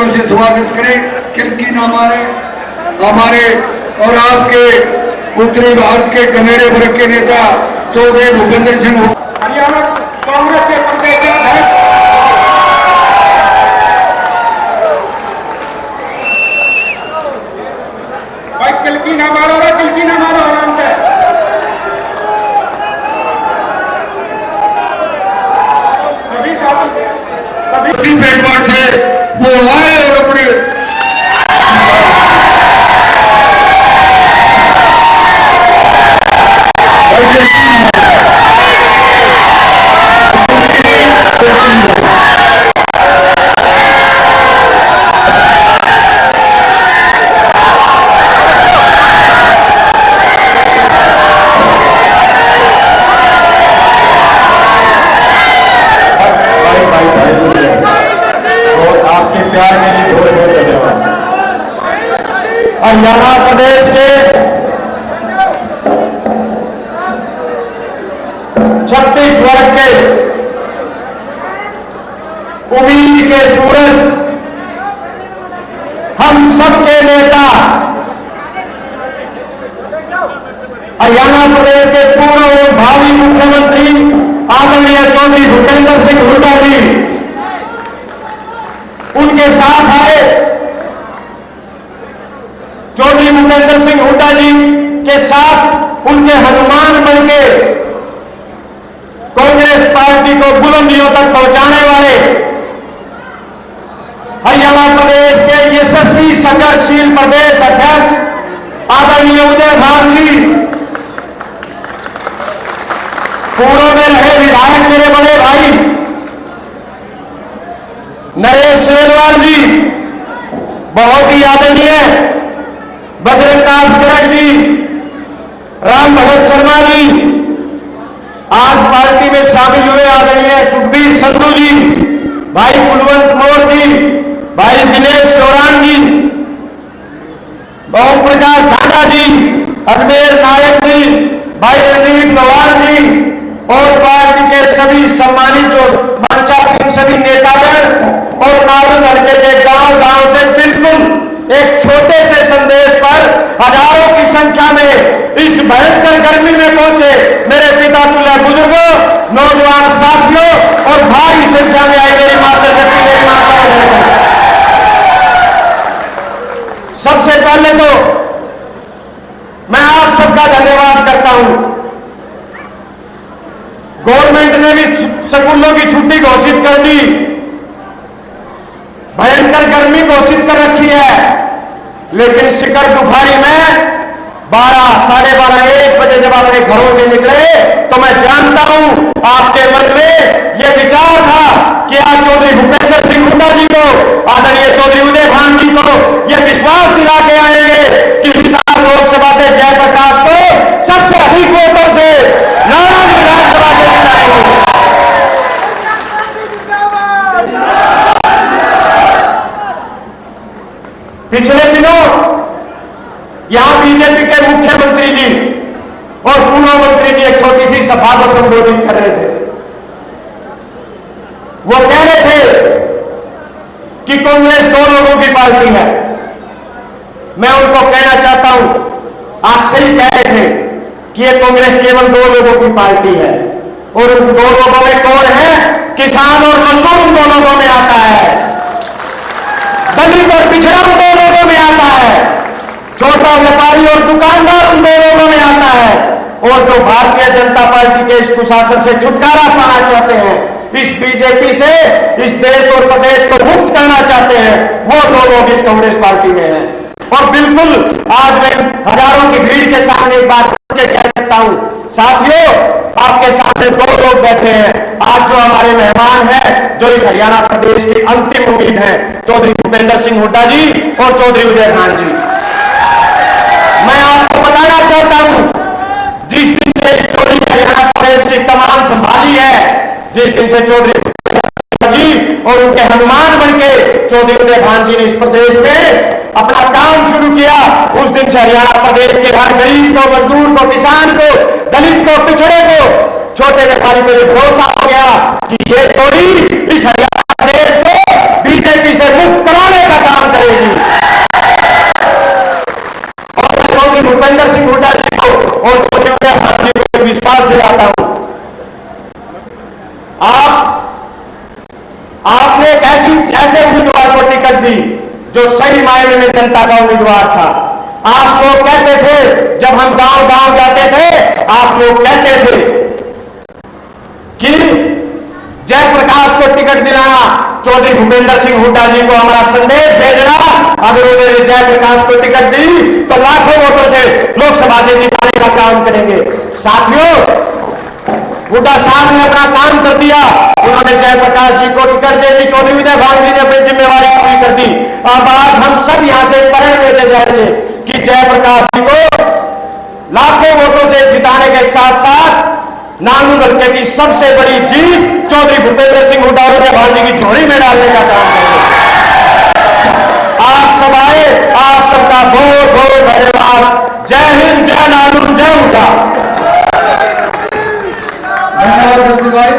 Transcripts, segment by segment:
तालियों से स्वागत करें। किलकी ना मारे हमारे और आपके उत्तरी भारत के कमेरे वर्ग के नेता चौधरी भूपेंद्र सिंह हरियाणा कांग्रेस के प्रदेश अध्यक्ष भाई किलकी ना मारो आराम से। सभी साथी इसी पेटवार से वो आए और अपने हरियाणा प्रदेश के 36 वर्ग के उम्मीद के सूरज हम सबके नेता हरियाणा प्रदेश के पूर्व एवं भावी मुख्यमंत्री आदरणीय चौधरी भूपेंद्र सिंह हुड्डा जी उनके साथ आए। चौधरी भूपेंद्र सिंह हुड्डा जी के साथ उनके हनुमान बनके कांग्रेस पार्टी को बुलंदियों तक पहुंचाने वाले हरियाणा प्रदेश के यशस्वी संघर्षशील प्रदेश अध्यक्ष आदरणीय उदय भान जी, पूर्व में रहे विधायक मेरे बड़े भाई नरेश सेरवाल जी, बहुत ही आदरणीय बजरंग दास गर्ग जी, राम भगत शर्मा जी, आज पार्टी में शामिल हुए आदरणीय सुखबीर संधू जी, भाई कुलवंत मौर्य जी, भाई दिनेश चौरान जी, ओम प्रकाश ठाडा जी, अजमेर नायक जी, भाई रणदीप नवाल जी और पार्टी के सभी सम्मानित जो मंचा सभी नेतागण और नागरिक हल्के के गांव से बिल्कुल एक छोटे से संदेश पर हजारों की संख्या में इस भयंकर गर्मी में पहुंचे मेरे पिता तुल्य बुजुर्गों, नौजवान साथियों और भारी संख्या में आई मेरी मातृशक्ति मेरी माताओं। सबसे पहले तो मैं आप सबका धन्यवाद करता हूं। गवर्नमेंट ने भी स्कूलों की छुट्टी घोषित कर दी, भयंकर गर्मी घोषित कर रखी है, लेकिन शिखर दुफारी में 12, साढ़े 12, 1 बजे जब अपने घरों से निकले तो मैं जानता हूं आपके मन में यह विचार था कि आज चौधरी भूपेंद्र सिंह हुड्डा जी को, आदरणीय चौधरी उदय भान जी को यह विश्वास दिला के आएंगे कि हिसार लोकसभा से जयप्रकाश को सबसे अधिक वोटों से नारायण विधानसभा से जिताएंगे। पिछले दिनों यहां बीजेपी के मुख्यमंत्री जी और पूर्व मंत्री जी एक छोटी सी सभा को संबोधित कर रहे थे। वो कह रहे थे कि कांग्रेस 2 लोगों की पार्टी है। मैं उनको कहना चाहता हूं, आप सही कह रहे थे कि ये कांग्रेस केवल 2 लोगों की पार्टी है, और उन 2 लोगों में कौन है? किसान और मजदूर उन 2 लोगों में आता है, दलित और पिछड़ा उन 2 लोगों में आता है, छोटा व्यापारी और दुकानदार उन 2 लोगों में आता है, और जो भारतीय जनता पार्टी के इस कुशासन से छुटकारा पाना चाहते हैं, इस बीजेपी से इस देश और प्रदेश को मुक्त करना चाहते हैं, वो 2 लोग इस कांग्रेस पार्टी में हैं। और बिल्कुल आज मैं हजारों की भीड़ के सामने एक बात कह सकता हूं, साथियों आपके सामने 2 लोग बैठे हैं आज जो हमारे मेहमान हैं, जो इस हरियाणा प्रदेश की अंतिम उम्मीद है, चौधरी भूपेंद्र सिंह हुड्डा जी और चौधरी उदय भान जी। मैं आपको बताना चाहता हूं, जिस दिन से इस चौधरी हरियाणा प्रदेश की कमान संभाली है, जिस दिन से चौधरी जी और उनके हनुमान बनके चौधरी उदय भान जी ने इस प्रदेश में अपना काम शुरू किया, उस दिन से हरियाणा प्रदेश के हर गरीब को, मजदूर को, किसान को, दलित को, पिछड़े को, छोटे व्यापारी को यह भरोसा हो गया कि ये चोरी इस हरियाणा प्रदेश को बीजेपी से मुक्त कराने का आता हूं। आपने एक ऐसे उम्मीदवार को टिकट दी जो सही मायने में जनता का उम्मीदवार था। आप लोग कहते थे, जब हम गांव गांव जाते थे, आप लोग कहते थे कि जयप्रकाश को टिकट दिलाना, चौधरी भूपेंद्र सिंह हुड्डा जी को हमारा संदेश भेजना, अगर उन्होंने जयप्रकाश को टिकट दी तो लाखों वोटों से लोकसभा से जिताने का काम करेंगे। साथियों, हुड्डा साहब ने अपना काम कर दिया, उन्होंने जयप्रकाश जी को टिकट दे दी, चौधरी विजय भान जी ने अपनी जिम्मेवारी पूरी कर दी। अब आज हम सब यहां से प्रण लेते जाएंगे कि जयप्रकाश जी को लाखों वोटों से जिताने के साथ साथ नानू हल्के की सबसे बड़ी जीत चौधरी भूपेंद्र सिंह हुड्डा और विजय भान जी की झोली में डालने का काम करेंगे। आप सब आए, आप सबका बहुत बहुत धन्यवाद। जय हिंद, जय नानू, जय हुड्डा। धन्यवाद जस्सी भाई।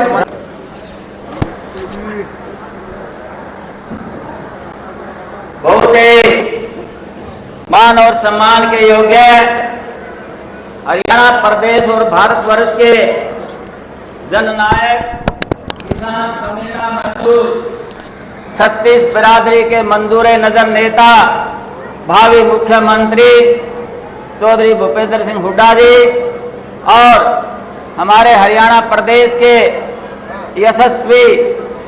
बहुत ही मान और सम्मान के योग्य हरियाणा प्रदेश और भारतवर्ष के जननायक, किसान, कमीना मजदूर, 36 बिरादरी के मंजूर नजर नेता, भावी मुख्यमंत्री चौधरी भूपेंद्र सिंह हुड्डा जी और हमारे हरियाणा प्रदेश के यशस्वी,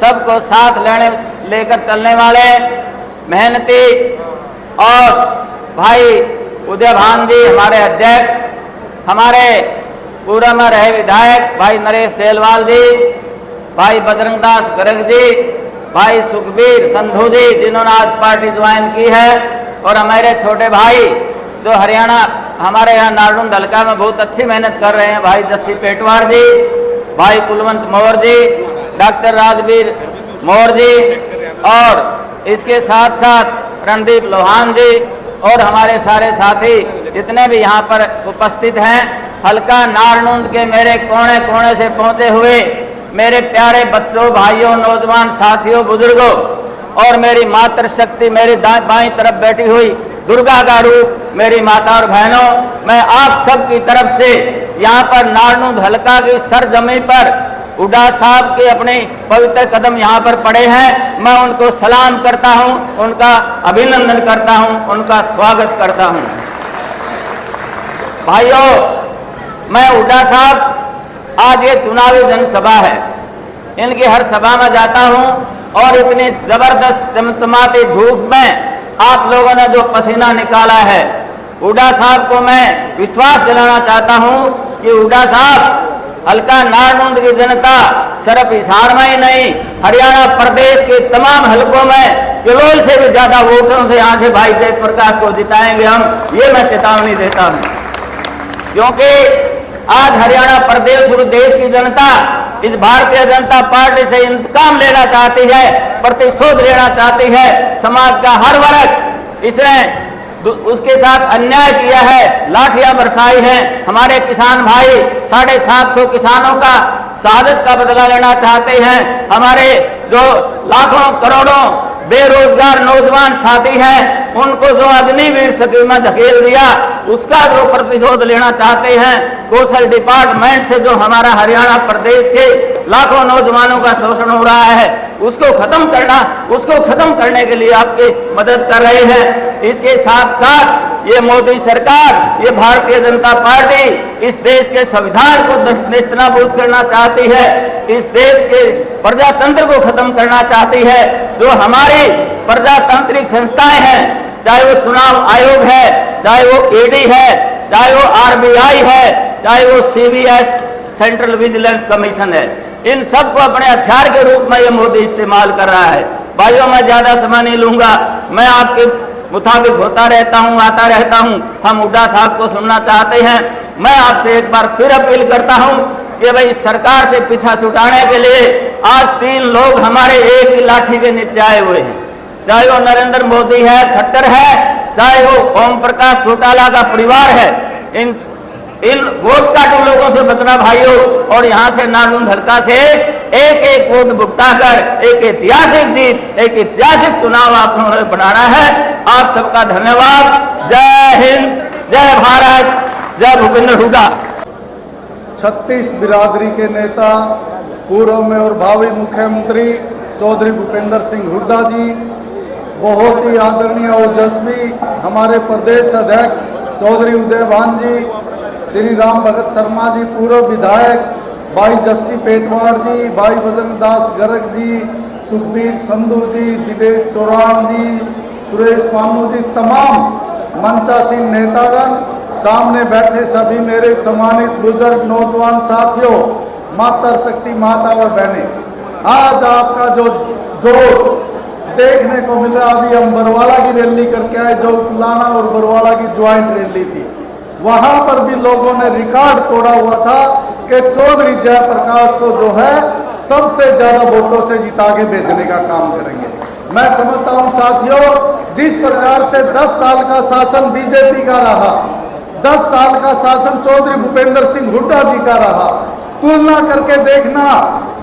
सबको साथ लेकर चलने वाले मेहनती और भाई उदय भान जी हमारे अध्यक्ष, हमारे पूर्व में रहे विधायक भाई नरेश सेलवाल जी, भाई बजरंग दास गर्ग जी, भाई सुखबीर संधू जी जिन्होंने आज पार्टी ज्वाइन की है, और हमारे छोटे भाई जो हरियाणा हमारे यहाँ नारनूंद हल्का में बहुत अच्छी मेहनत कर रहे हैं, भाई जस्सी पेटवार जी, भाई कुलवंत मौर्य जी, डॉक्टर राजवीर मौर्य जी, और इसके साथ साथ रणदीप लोहान जी और हमारे सारे साथी जितने भी यहाँ पर उपस्थित हैं, हल्का नारनूंद के मेरे कोने कोने से पहुँचे हुए मेरे प्यारे बच्चों, भाइयों, नौजवान साथियों, बुजुर्गों और मेरी मातृशक्ति मेरी बाईं तरफ बैठी हुई दुर्गा का रूप मेरी माता और बहनों, मैं आप सब की तरफ से यहाँ पर नारनूंद हल्का की सरजमी पर हुड्डा साहब के अपने पवित्र कदम यहाँ पर पड़े हैं, मैं उनको सलाम करता हूँ, उनका अभिनंदन करता हूँ, उनका स्वागत करता हूँ। भाइयों, मैं हुड्डा साहब, आज ये चुनावी जनसभा है, इनकी हर सभा में जाता हूँ और इतनी जबरदस्त चमचमाती धूप में आप लोगों ने जो पसीना निकाला है, हुड्डा साहब को मैं विश्वास दिलाना चाहता हूँ कि हुड्डा साहब हल्का नारनूंद की जनता सिर्फ हिसार में ही नहीं, हरियाणा प्रदेश के तमाम हलकों में किलोल से भी ज्यादा वोटों से यहाँ से भाई जयप्रकाश को जिताएंगे हम, ये मैं चेतावनी देता हूँ। क्योंकि आज हरियाणा प्रदेश और देश की जनता इस भारतीय जनता पार्टी से इंतकाम लेना चाहती है, प्रतिशोध लेना चाहती है। समाज का हर वर्ग इसने उसके साथ अन्याय किया है, लाठियां बरसाई हैं। हमारे किसान भाई 750 किसानों का शहादत का बदला लेना चाहते हैं। हमारे जो लाखों करोड़ों बेरोजगार नौजवान साथी हैं, उनको जो अग्निवीर स्कीम में धकेल दिया, उसका जो प्रतिशोध लेना चाहते हैं। कौशल डिपार्टमेंट से जो हमारा हरियाणा प्रदेश के लाखों नौजवानों का शोषण हो रहा है, उसको खत्म करने के लिए आपकी मदद कर रहे हैं। इसके साथ साथ ये मोदी सरकार, ये भारतीय जनता पार्टी इस देश के संविधान को नेस्तनाबूद करना चाहती है, इस देश के प्रजातंत्र को खत्म करना चाहती है। जो हमारी प्रजातांत्रिक संस्थाएं हैं, चाहे वो चुनाव आयोग है, चाहे वो ईडी है, चाहे वो आरबीआई है, चाहे वो सीबीएस सेंट्रल विजिलेंस कमीशन है, इन सबको अपने हथियार के रूप में ये मोदी इस्तेमाल कर रहा है। भाइयों, मैं ज्यादा समय नहीं लूंगा, मैं आपके मुताबिक होता रहता हूं, आता रहता हूं। हम हुड्डा साहब को सुनना चाहते हैं। मैं आपसे एक बार फिर अपील करता हूं कि भाई सरकार से पीछा छुटाने के लिए आज 3 लोग हमारे एक ही लाठी के नीचे आए हुए हैं, चाहे वो नरेंद्र मोदी है, खट्टर है, चाहे वो ओम प्रकाश चौटाला का परिवार है। इन वोट काटू लोगों से बचना भाइयों, और यहाँ से नारनूंद हल्का से एक एक वोट भुगता कर एक ऐतिहासिक जीत, एक ऐतिहासिक चुनाव आप लोगों ने बनाना है। आप सबका धन्यवाद। जय हिंद, जय भारत, जय भूपेंद्र हुड्डा। 36 बिरादरी के नेता, पूर्व में और भावी मुख्यमंत्री चौधरी भूपेंद्र सिंह हुड्डा जी, बहुत ही आदरणीय ओजस्वी हमारे प्रदेश अध्यक्ष चौधरी उदय भान जी, श्री राम भगत शर्मा जी पूर्व विधायक, भाई जस्सी पेटवार जी, भाई बजरंगदास गर्ग जी, सुखबीर संधू जी, दिनेश चौहान जी, सुरेश पानू जी, तमाम मंचासीन नेतागण, सामने बैठे सभी मेरे सम्मानित बुजुर्ग नौजवान साथियों, मातर शक्ति माता व बहनें, आज आपका जो जोश देखने को मिल रहा, अभी हम बरवाला की रैली करके आए, जो पुलाना और बरवाला की ज्वाइंट रैली थी, वहां पर भी लोगों ने रिकॉर्ड तोड़ा हुआ था कि चौधरी जयप्रकाश को जो है सबसे ज्यादा वोटों से जिता के भेजने का काम करेंगे। मैं समझता हूं साथियों, जिस प्रकार से 10 साल का शासन बीजेपी का रहा, 10 साल का शासन चौधरी भूपेंद्र सिंह हुड्डा जी का रहा, तुलना करके देखना,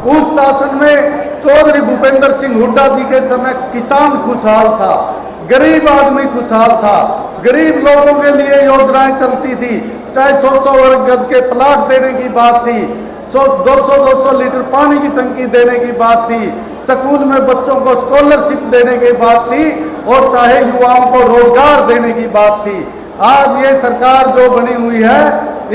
उस शासन में चौधरी भूपेंद्र सिंह हुड्डा जी के समय किसान खुशहाल था, गरीब आदमी खुशहाल था, गरीब लोगों के लिए योजनाएं चलती थी, चाहे 100-100 वर्ग गज के प्लाट देने की बात थी, 200-200 लीटर पानी की टंकी देने की बात थी, स्कूल में बच्चों को स्कॉलरशिप देने की बात थी, और चाहे युवाओं को रोजगार देने की बात थी। आज ये सरकार जो बनी हुई है,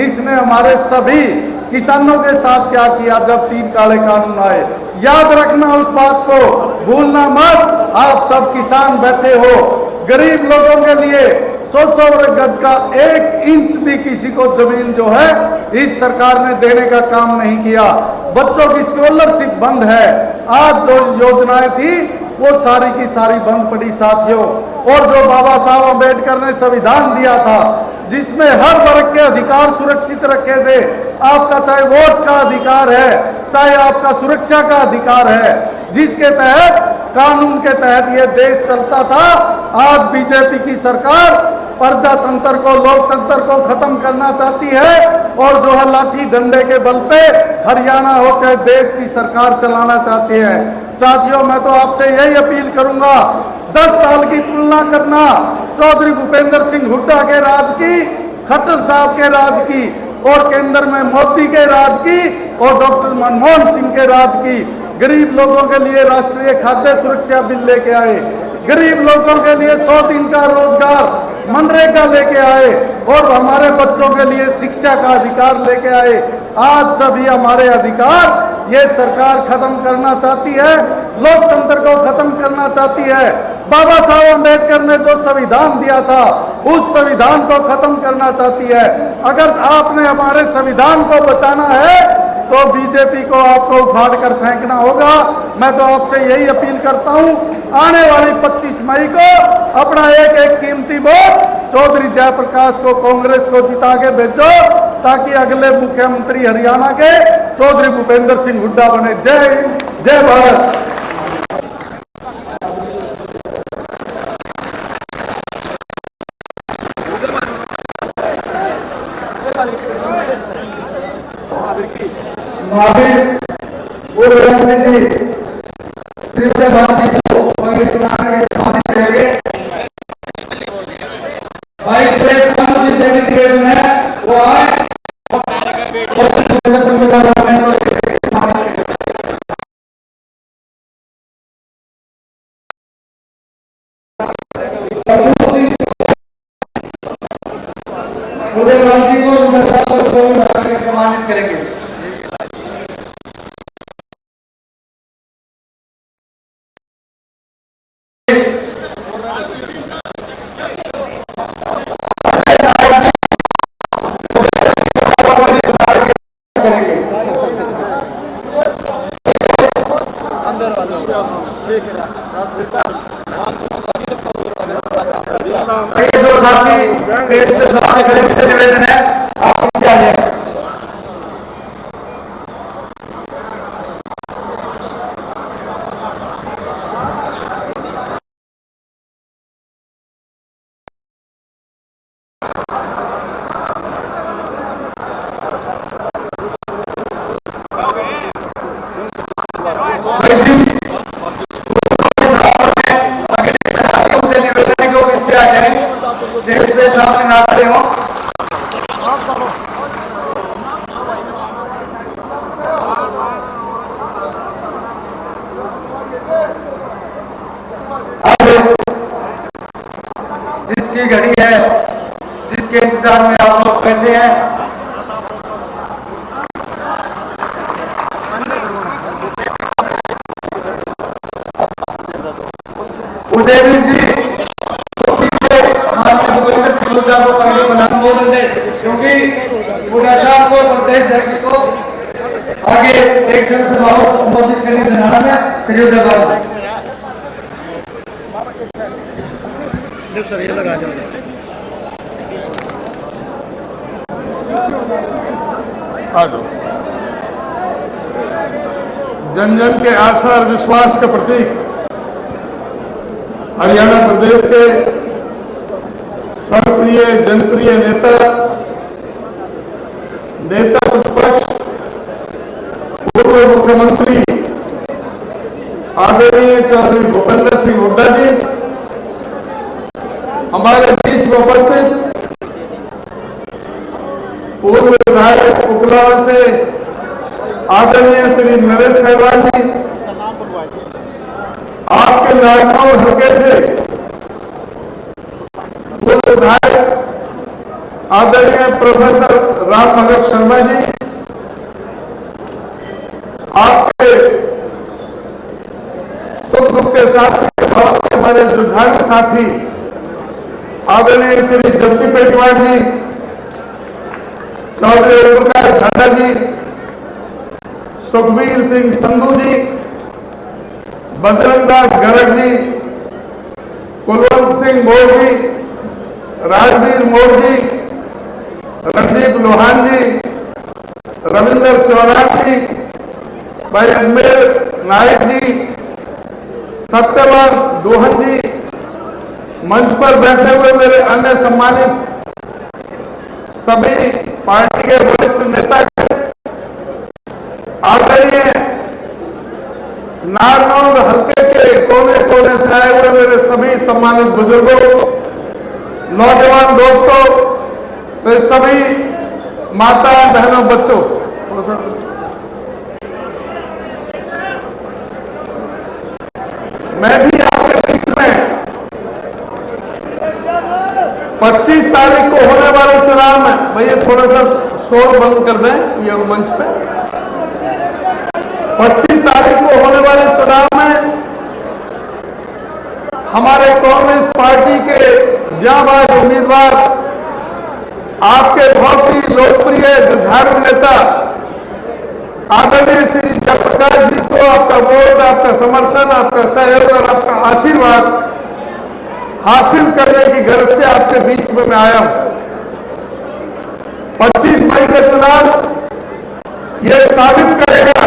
इसने हमारे सभी किसानों के साथ क्या किया जब 3 काले कानून आए, याद रखना, उस बात को भूलना मत। आप सब किसान बैठे हो, गरीब लोगों के लिए 100-100 वर्ग गज का 1 इंच भी किसी को जमीन जो है इस सरकार ने देने का काम नहीं किया। बच्चों की स्कॉलरशिप बंद है, आज जो योजनाएं थी वो सारी की सारी बंद पड़ी साथियों। और जो बाबा साहब अम्बेडकर ने संविधान दिया था, जिसमें हर वर्ग के अधिकार सुरक्षित रखे थे, आपका चाहे वोट का अधिकार है, चाहे आपका सुरक्षा का अधिकार है, जिसके तहत कानून के तहत ये देश चलता था, आज बीजेपी की सरकार प्रजातंत्र को, लोकतंत्र को खत्म करना चाहती है, और जो है लाठी डंडे के बल पे हरियाणा हो चाहे देश की सरकार चलाना चाहती है। साथियों, मैं तो आपसे यही अपील करूंगा, 10 साल की तुलना करना चौधरी भूपेंद्र सिंह हुड्डा के राज की, खट्टर साहब के राज की, और केंद्र में मोदी के राज की, और डॉक्टर मनमोहन सिंह के राज की। गरीब लोगों के लिए राष्ट्रीय खाद्य सुरक्षा बिल लेके आए, गरीब लोगों के लिए 100 दिन का रोजगार मनरेगा लेके आए, और हमारे बच्चों के लिए शिक्षा का अधिकार लेके आए। आज सभी हमारे अधिकार ये सरकार खत्म करना चाहती है, लोकतंत्र को खत्म करना चाहती है। बाबा साहब अम्बेडकर ने जो संविधान दिया था, उस संविधान को खत्म करना चाहती है। अगर आपने हमारे संविधान को बचाना है तो बीजेपी को आपको उखाड़ कर फेंकना होगा। मैं तो आपसे यही अपील करता हूं, आने वाली 25 मई को अपना एक कीमती वोट चौधरी जयप्रकाश को, कांग्रेस को जिता के भेजो, ताकि अगले मुख्यमंत्री हरियाणा के चौधरी भूपेंद्र सिंह हुड्डा बने। जय हिंद, जय भारत। महावीर और राजनीति श्री उदय भान जी को पगड़ी बनाने के सम्मानित करेंगे। भाई सुरेश पानू जी से भी निवेदन है, वो आए उदय भान जी को सम्मानित करेंगे। जो साथी स्टेज पे सामने खड़े से निवेदन है, आप पीछे आ जाए। स्टेज पे सामने ना खड़े हो। की घड़ी है जिसके इंतजार में आप लोग बैठे हैं। उदयवीर जी माननीय भूपेंद्र सिंह हुड्डा को पहले बोल दे, क्योंकि हुड्डा साहब को प्रदेश अध्यक्ष को आगे एक जनसभा को संबोधित करने देना है। फिर सर ये लगा जाओ। जन जन के आशा और विश्वास का प्रतीक हरियाणा प्रदेश के सर्वप्रिय जनप्रिय नेता प्रतिपक्ष पूर्व मुख्यमंत्री आदरणीय चौधरी भूपेंद्र सिंह हुड्डा जी हमारे बीच में उपस्थित पूर्व विधायक उकलावा से आदरणीय श्री नरेश सहवाल जी, आपके नारनौल हल्के से पूर्व विधायक आदरणीय प्रोफेसर राम भगत शर्मा जी, आपके सुख दुख के साथी हमारे जुझारू साथी आदरणीय श्री जस्सी पेटवार जी, चौधरी प्रकाश ढांडा जी, सुखबीर सिंह संधू जी, बजरंग दास गरग जी, कुलवंत सिंह मोर जी, राजवीर मोर जी, रणदीप लोहान जी, रविंदर शिवराम जी, भाई अजमेर नायक जी, सत्यवान दोहन जी, मंच पर बैठे हुए मेरे अन्य सम्मानित सभी पार्टी के वरिष्ठ नेता, आदरणीय नारनौल हल्के के कोने कोने से आए हुए मेरे सभी सम्मानित बुजुर्गों, नौजवान दोस्तों, तो सभी माता बहनों बच्चों, मैं भी आपके बीच में 25 तारीख को होने वाले चुनाव में, भैया थोड़ा सा शोर बंद कर दें ये मंच पे, 25 तारीख को होने वाले चुनाव में हमारे कांग्रेस पार्टी के जांबाज उम्मीदवार, आपके बहुत ही लोकप्रिय जुझारू नेता आदरणीय श्री जयप्रकाश जी को आपका वोट, आपका समर्थन, आपका सहयोग और आपका आशीर्वाद हासिल करने की गरज से आपके बीच में मैं आया हूं। 25 मई का चुनाव यह साबित करेगा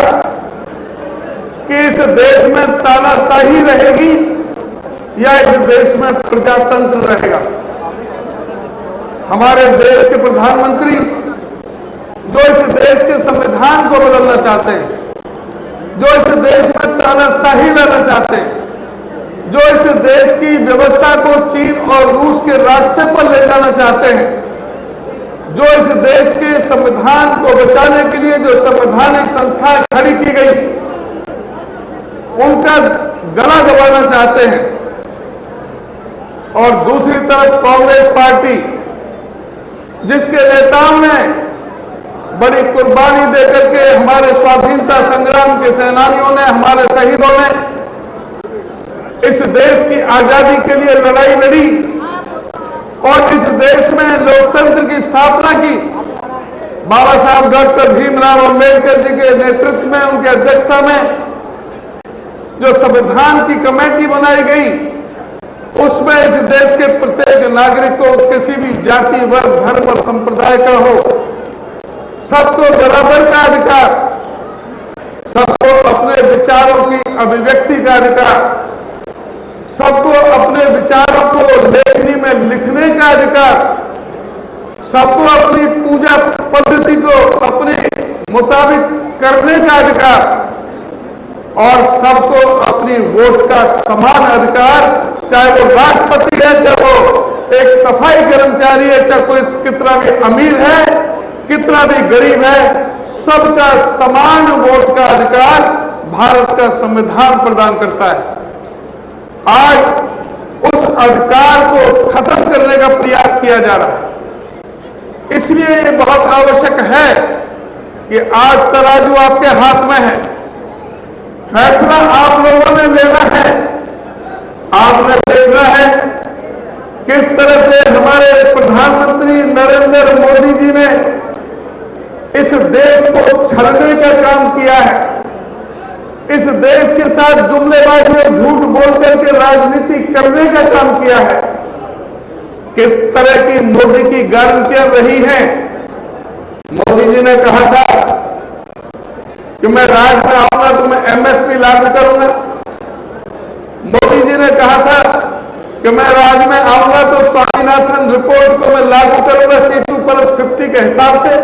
कि इस देश में तानाशाही रहेगी या इस देश में प्रजातंत्र रहेगा। हमारे देश के प्रधानमंत्री जो इस देश के संविधान को बदलना चाहते हैं, जो इस देश में तानाशाही लाना चाहते हैं, जो इस देश की व्यवस्था को चीन और रूस के रास्ते पर ले जाना चाहते हैं, जो इस देश के संविधान को बचाने के लिए जो संवैधानिक संस्थाएं खड़ी की गई उनका गला दबाना चाहते हैं, और दूसरी तरफ कांग्रेस पार्टी जिसके नेताओं ने बड़ी कुर्बानी देकर के, हमारे स्वाधीनता संग्राम के सेनानियों ने, हमारे शहीदों ने इस देश की आजादी के लिए लड़ाई लड़ी और इस देश में लोकतंत्र की स्थापना की। बाबा साहब डॉक्टर भीमराव अंबेडकर जी के नेतृत्व में, उनके अध्यक्षता में जो संविधान की कमेटी बनाई गई, उसमें इस देश के प्रत्येक नागरिक को किसी भी जाति, वर्ग, धर्म और संप्रदाय का हो, सबको बराबर का अधिकार, सबको अपने विचारों की अभिव्यक्ति का अधिकार, सबको अपने विचारों को लेखनी में लिखने का अधिकार, सबको अपनी पूजा पद्धति को अपने मुताबिक करने का अधिकार और सबको अपनी वोट का समान अधिकार, चाहे वो राष्ट्रपति है, चाहे वो एक सफाई कर्मचारी है, चाहे कोई कितना भी अमीर है, कितना भी गरीब है, सबका समान वोट का अधिकार भारत का संविधान प्रदान करता है। आज उस अधिकार को खत्म करने का प्रयास किया जा रहा है। इसलिए ये बहुत आवश्यक है कि आज तराजू आपके हाथ में है, फैसला आप लोगों ने लेना है। आपने देखना है किस तरह से हमारे प्रधानमंत्री नरेंद्र मोदी जी ने इस देश को छलने का काम किया है, इस देश के साथ जुमलेबाजी और झूठ बोल करके राजनीति करने का काम किया है। किस तरह की मोदी की गारंटियां रही हैं। मोदी जी ने कहा था कि मैं राज में आऊंगा तो मैं एमएसपी लागू करूंगा। मोदी जी ने कहा था कि मैं राज में आऊंगा तो स्वामीनाथन रिपोर्ट को मैं लागू करूंगा C2+50 के हिसाब से।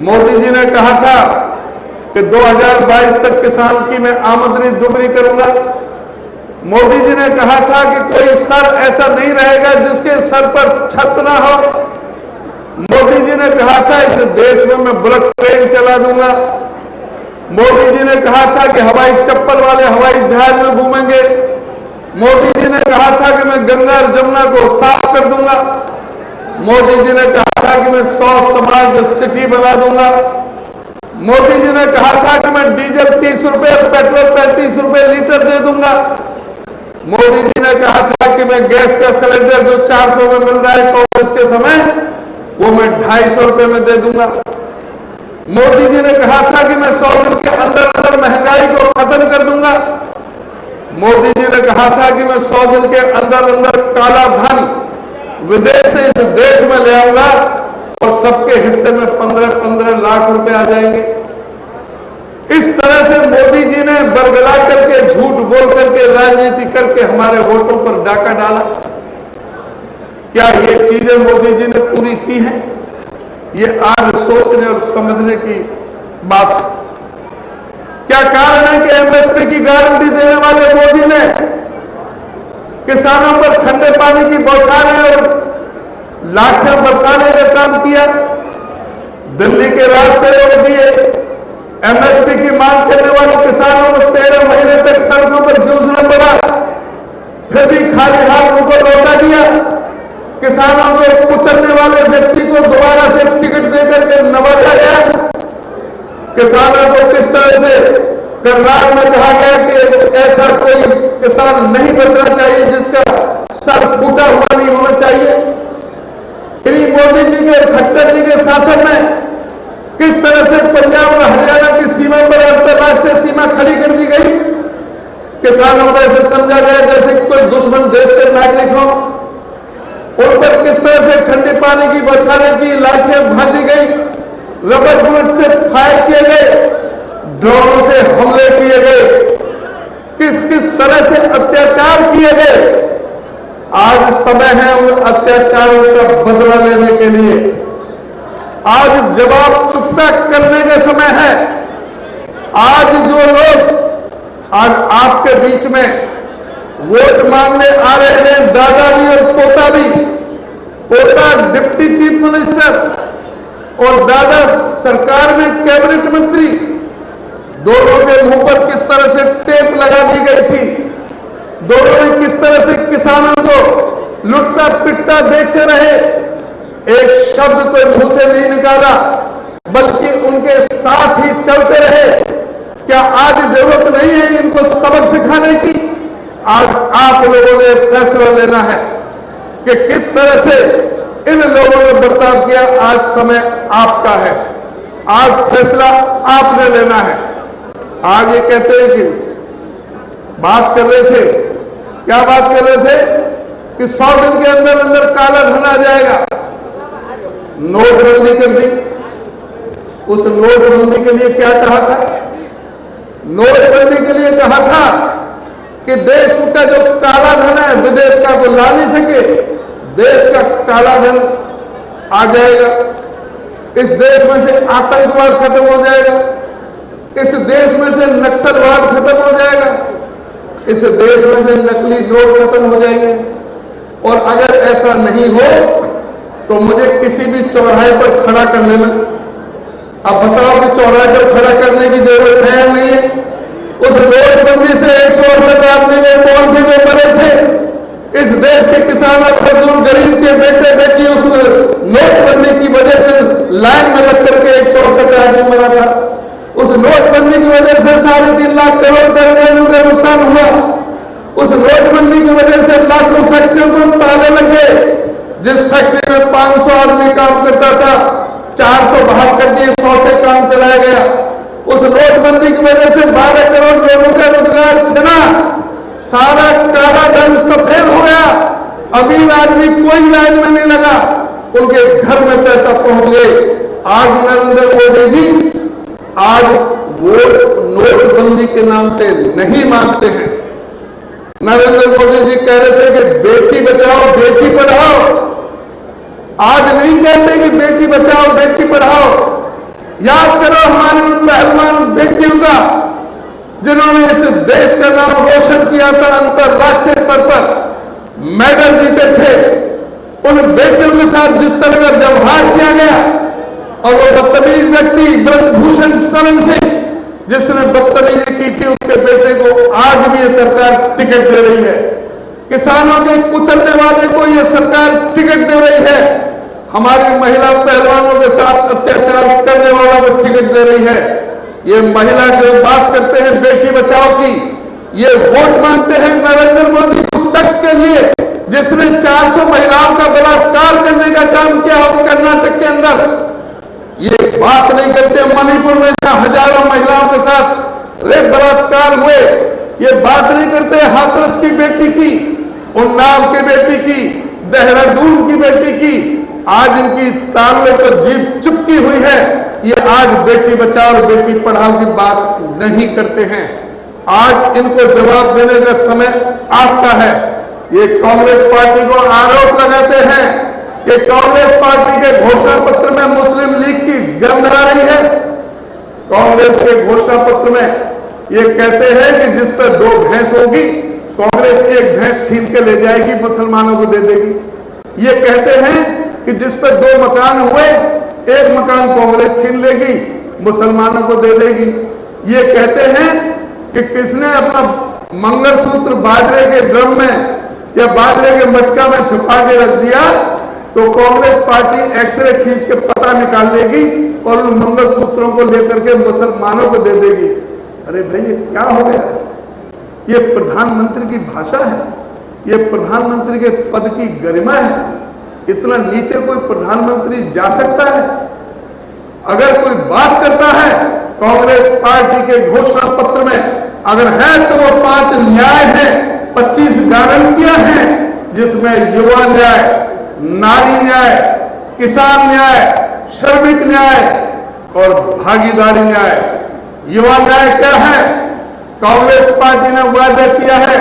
मोदी जी ने कहा था कि 2022 तक किसान की मैं आमदनी दोगुनी करूंगा। मोदी जी ने कहा था कि कोई सर ऐसा नहीं रहेगा जिसके सर पर छत ना हो। मोदी जी ने कहा था इस देश में मैं बुलेट ट्रेन चला दूंगा। मोदी जी ने कहा था कि हवाई चप्पल वाले हवाई जहाज में घूमेंगे। मोदी जी ने कहा था कि मैं गंगा और जमुना को साफ कर दूंगा। मोदी जी ने कहा था कि मैं 100 समाज सिटी बना दूंगा। मोदी जी ने कहा था कि मैं डीजल 30 रुपए और पेट्रोल 35 रुपए लीटर दे दूंगा। मोदी जी ने कहा था कि मैं गैस का सिलेंडर जो 400 में मिल रहा है कांग्रेस के समय, वो मैं 250 रुपए में दे दूंगा। मोदी जी ने कहा था कि मैं 100 दिन के अंदर अंदर महंगाई को खत्म कर दूंगा। मोदी जी ने कहा था कि मैं 100 दिन के अंदर अंदर काला धन विदेश से इस देश में ले आऊंगा और सबके हिस्से में 15-15 लाख रुपए आ जाएंगे। इस तरह से मोदी जी ने बरगला करके झूठ बोल करके राजनीति करके हमारे वोटों पर डाका डाला। क्या ये चीजें मोदी जी ने पूरी की हैं? ये आज सोचने और समझने की बात है। क्या कारण है कि एमएसपी की गारंटी देने वाले मोदी ने किसानों पर ठंडे पानी की बौछारें और लाखें बरसाने का काम किया, दिल्ली के रास्ते रोक दिए, एमएसपी की मांग करने वाले किसानों को 13 महीने तक सड़कों पर जूझना पड़ा, फिर भी खाली हाथ उनको लौटा दिया। किसानों को कुचलने वाले व्यक्ति को दोबारा से टिकट देकर के नवाजा गया। किसानों को किस तरह से कर्नाटक में कहा गया कि ऐसा कोई किसान नहीं बचना चाहिए जिसका सर फूटा हुआ नहीं होना चाहिए। इन्हीं मोदी जी के खट्टर जी के शासन में किस तरह से पंजाब और हरियाणा की सीमा पर अंतरराष्ट्रीय सीमा खड़ी कर दी गई। किसानों को ऐसे समझा गया जैसे कोई दुश्मन देश के नागरिक हो। उन पर किस तरह से ठंडे पानी की बौछारें की लाठियां भाजी गई, रबर बुलेट से फायर किए गए, ड्रोनों से हमले किए गए, किस किस तरह से अत्याचार किए गए। आज समय है उन अत्याचारों का बदला लेने के लिए। आज जवाब चुकता करने का समय है। आज जो लोग आज आपके बीच में वोट मांगने आ रहे हैं, दादा भी और पोता भी, पोता डिप्टी चीफ मिनिस्टर और दादा सरकार में कैबिनेट मंत्री, दोनों के मुंह पर किस तरह से टेप लगा दी गई थी। दोनों ने किस तरह से किसानों को लुटता पिटता देखते रहे। एक शब्द कोई मुंह से नहीं निकाला, बल्कि उनके साथ ही चलते रहे। क्या आज जरूरत नहीं है इनको सबक सिखाने की? आज आप लोगों ने फैसला लेना है कि किस तरह से इन लोगों ने बर्ताव किया। आज समय आपका है, आज फैसला आपने लेना है। आज ये कहते हैं कि बात कर रहे थे, क्या बात कर रहे थे कि 100 दिन के अंदर अंदर काला धन आ जाएगा। नोटबंदी कर दी। उस नोटबंदी के लिए क्या कहा था? नोटबंदी के लिए कहा था कि देश का जो काला धन है विदेश का वो ला नहीं सके, देश का काला धन आ जाएगा। इस देश में से आतंकवाद खत्म हो जाएगा, इस देश में से नक्सलवाद खत्म हो जाएगा, इस देश में से नकली नोट खत्म हो जाएंगे। और अगर ऐसा नहीं हो तो मुझे किसी भी चौराहे पर खड़ा कर लेना। अब बताओ कि चौराहे पर खड़ा करने की जरूरत है या नहीं है? उस नोटबंदी से 168 आदमी में कौन थे जो मरे थे? देश के किसान और मजदूर गरीब के बेटे बेटी उस नोटबंदी की वजह से लाइन में लग करके 168 आदमी मरा था। उस नोटबंदी की वजह से 3.5 लाख करोड़ का रेवेन्यू का नुकसान हुआ। उस नोटबंदी की वजह से लाखों फैक्ट्रियों को ताले लग गए। जिस फैक्ट्री में 500 आदमी काम करता था 400 बाहर कर दिए, 100 से काम चलाया गया। उस नोटबंदी की वजह से 12 करोड़ लोगों का रोजगार छिना, सारा काला धन सफेद हो गया। अमीर आदमी कोई लाइन में नहीं लगा, उनके घर में पैसा पहुंच गए। आज नरेंद्र मोदी जी आज वोट नोटबंदी के नाम से नहीं मांगते हैं। नरेंद्र मोदी जी कह रहे थे कि बेटी बचाओ बेटी पढ़ाओ, आज नहीं कहते कि बेटी बचाओ बेटी पढ़ाओ। याद करो हमारे उन पहलवान बेटियों का जिन्होंने इस देश का नाम रोशन किया था, अंतरराष्ट्रीय स्तर पर मेडल जीते थे। उन बेटियों के साथ जिस तरह का व्यवहार किया गया, और वो बदतमीज व्यक्ति ब्रजभूषण शरण सिंह जिसने बदतमीजी की थी, उसके बेटे को आज भी ये सरकार टिकट दे रही है। किसानों के कुचलने वाले को ये सरकार टिकट दे रही है। हमारी महिला पहलवानों के साथ अत्याचार करने वाला को टिकट दे रही है। ये महिला जो बात करते हैं बेटी बचाओ की, ये वोट मांगते हैं नरेंद्र मोदी उस शख्स के लिए जिसने 400 महिलाओं का बलात्कार करने का काम किया कर्नाटक के अंदर। ये बात नहीं करते मणिपुर में जहां हजारों महिलाओं के साथ रेप बलात्कार हुए। ये बात नहीं करते हाथरस की बेटी की, उन्नाव की बेटी की, देहरादून की बेटी की। आज इनकी तालवे पर जीभ चिपकी हुई है। ये आज बेटी बचाओ और बेटी पढ़ाओ की बात नहीं करते हैं। आज इनको जवाब देने का समय आपका है। ये कांग्रेस पार्टी को आरोप लगाते हैं कि कांग्रेस पार्टी के घोषणा पत्र में मुस्लिम लीग की गंध आ रही है। कांग्रेस के घोषणा पत्र में ये कहते हैं कि जिस पर 2 भैंस होगी, कांग्रेस 1 भैंस छीन के ले जाएगी, मुसलमानों को दे देगी। ये कहते हैं कि जिस पर 2 मकान हुए, 1 मकान कांग्रेस छीन लेगी, मुसलमानों को दे देगी। ये कहते हैं कि किसने अपना मंगलसूत्र बाजरे के ड्रम में या बाजरे के मटका में छुपा के रख दिया, तो कांग्रेस पार्टी एक्सरे खींच के पता निकाल लेगी और उन मंगलसूत्रों को लेकर के मुसलमानों को दे देगी। अरे भाई ये क्या हो गया? ये प्रधानमंत्री की भाषा है, ये प्रधानमंत्री के पद की गरिमा है। इतना नीचे कोई प्रधानमंत्री जा सकता है? अगर कोई बात करता है कांग्रेस पार्टी के घोषणा पत्र में, अगर है तो वो 5 न्याय हैं, 25 गारंटियां हैं, जिसमें युवा न्याय, नारी न्याय, किसान न्याय, श्रमिक न्याय और भागीदारी न्याय। युवा न्याय क्या है? कांग्रेस पार्टी ने वादा किया है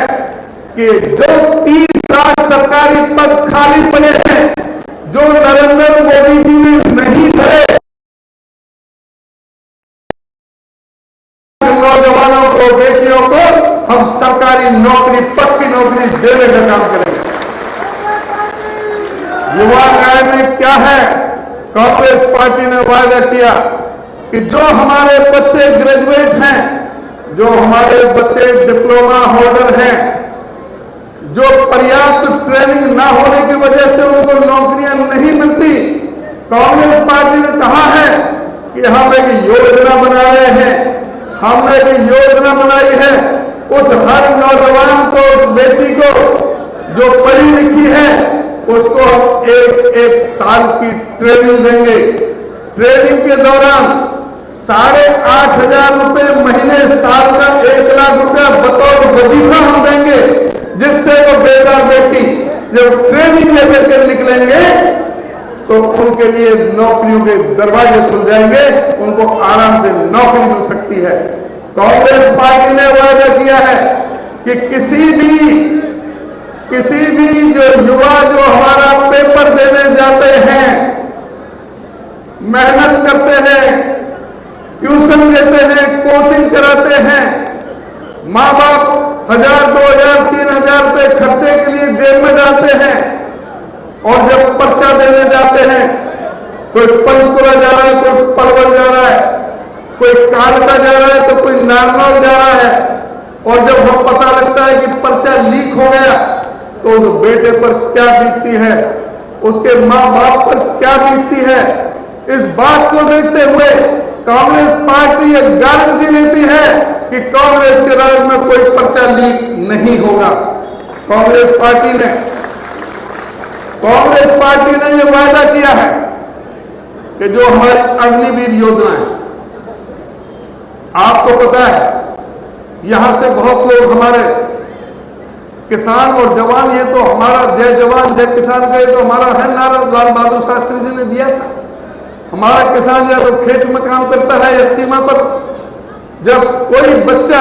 कि जो 30 लाख सरकारी पद खाली पड़े हैं, जो नरेंद्र मोदी जी ने नहीं भरे, नौजवानों को, बेटियों को हम सरकारी नौकरी, पक्की नौकरी देने का काम करेंगे। युवा न्याय में क्या है? कांग्रेस पार्टी ने वादा किया कि जो हमारे बच्चे ग्रेजुएट हैं, जो हमारे बच्चे डिप्लोमा होल्डर हैं, जो पर्याप्त ट्रेनिंग ना होने की वजह से उनको नौकरियां नहीं मिलती, कांग्रेस पार्टी ने कहा है कि हम एक योजना बना रहे हैं। हमने एक योजना बनाई है, उस हर नौजवान को, उस बेटी को जो पढ़ी लिखी है, उसको हम 1 साल की ट्रेनिंग देंगे। ट्रेनिंग के दौरान 8,500 रुपए महीने, साल का 1 लाख रुपया बतौर वजीफा हम देंगे, जिससे वो बेटा बेटी जब ट्रेनिंग लेकर के निकलेंगे तो उनके लिए नौकरियों के दरवाजे खुल जाएंगे, उनको आराम से नौकरी मिल सकती है। कांग्रेस पार्टी ने वादा किया है कि किसी भी जो युवा जो हमारा पेपर देने जाते हैं, मेहनत करते हैं, ट्यूशन लेते हैं, कोचिंग कराते हैं, माँ बाप 1,000, 2,000, 3,000 रुपए खर्चे के लिए जेब में डालते हैं, और जब पर्चा देने जाते हैं, कोई पंचकुला जा रहा है, कोई पलवल जा रहा है, कोई कालका जा रहा है, तो कोई नारनौल जा रहा है, और जब वह पता लगता है कि पर्चा लीक हो गया, तो उस बेटे पर क्या बीतती है, उसके माँ बाप पर क्या बीतती है। इस बात को देखते हुए कांग्रेस पार्टी ये गारंटी लेती है कि कांग्रेस के राज में कोई पर्चा लीक नहीं होगा। कांग्रेस पार्टी ने यह वायदा किया है कि जो हमारी अग्निवीर योजना है, आपको पता है यहां से बहुत लोग हमारे किसान और जवान, ये तो हमारा जय जवान जय किसान का ये तो हमारा है नारा, लाल बहादुर शास्त्री जी ने दिया था। हमारा किसान या तो खेत में काम करता है या सीमा पर। जब कोई बच्चा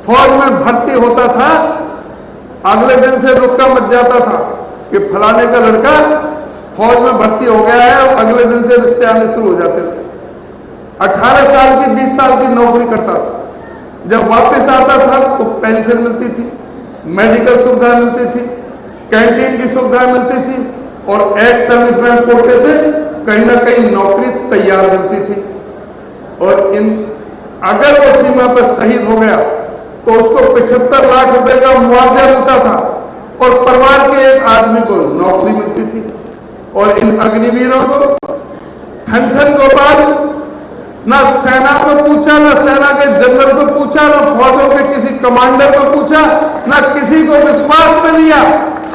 फौज में भर्ती होता था, अगले दिन से रुक्का मच जाता था कि फलाने का लड़का फौज में भर्ती हो गया है, और अगले दिन से रिश्ते आने शुरू हो जाते थे। 18 साल की 20 साल की नौकरी करता था, जब वापस आता था तो पेंशन मिलती थी, मेडिकल सुविधा मिलती थी, कैंटीन की सुविधा मिलती थी, और एक्स सर्विसमैन कोटे से कहीं ना कहीं नौकरी तैयार मिलती थी। और अगर वो सीमा पर शहीद हो गया तो उसको 75 लाख रुपए का मुआवजा मिलता था, और परिवार के एक आदमी को नौकरी मिलती थी। और इन अग्निवीरों को ठन गोपाल ना सेना को पूछा, ना सेना के जनरल को पूछा, ना फौजों के किसी कमांडर को पूछा, ना किसी को विश्वास में लिया।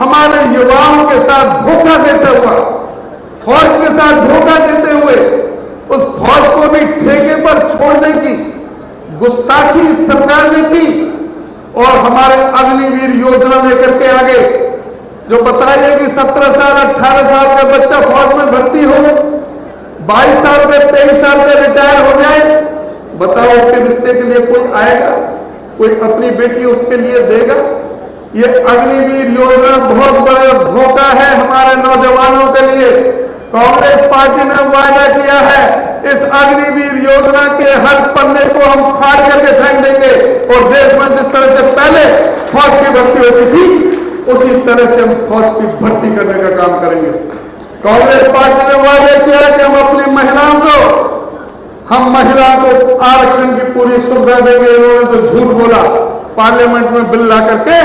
हमारे युवाओं के साथ धोखा देते हुआ, फौज के साथ धोखा देते हुए उस फौज को भी ठेके पर छोड़ने की गुस्ताखी सरकार ने की, और हमारे अग्निवीर योजना लेकर के आगे जो बताइए कि 17 साल 18 साल का बच्चा फौज में भर्ती हो, 22 साल के 23 साल के रिटायर हो जाए, बताओ उसके रिश्ते के लिए कोई आएगा, कोई अपनी बेटी उसके लिए देगा? ये अग्निवीर योजना बहुत बड़ा धोखा है हमारे नौजवानों के लिए। कांग्रेस पार्टी ने वायदा किया है इस अग्निवीर योजना के हर पन्ने को हम फाड़ करके फेंक देंगे, और देश में जिस तरह से पहले फौज की भर्ती होती थी उसी तरह से हम फौज की भर्ती करने का काम करेंगे। कांग्रेस पार्टी ने वायदा किया कि हम अपनी महिलाओं को आरक्षण की पूरी सुविधा देंगे। इन्होंने तो झूठ बोला, पार्लियामेंट में बिल ला करके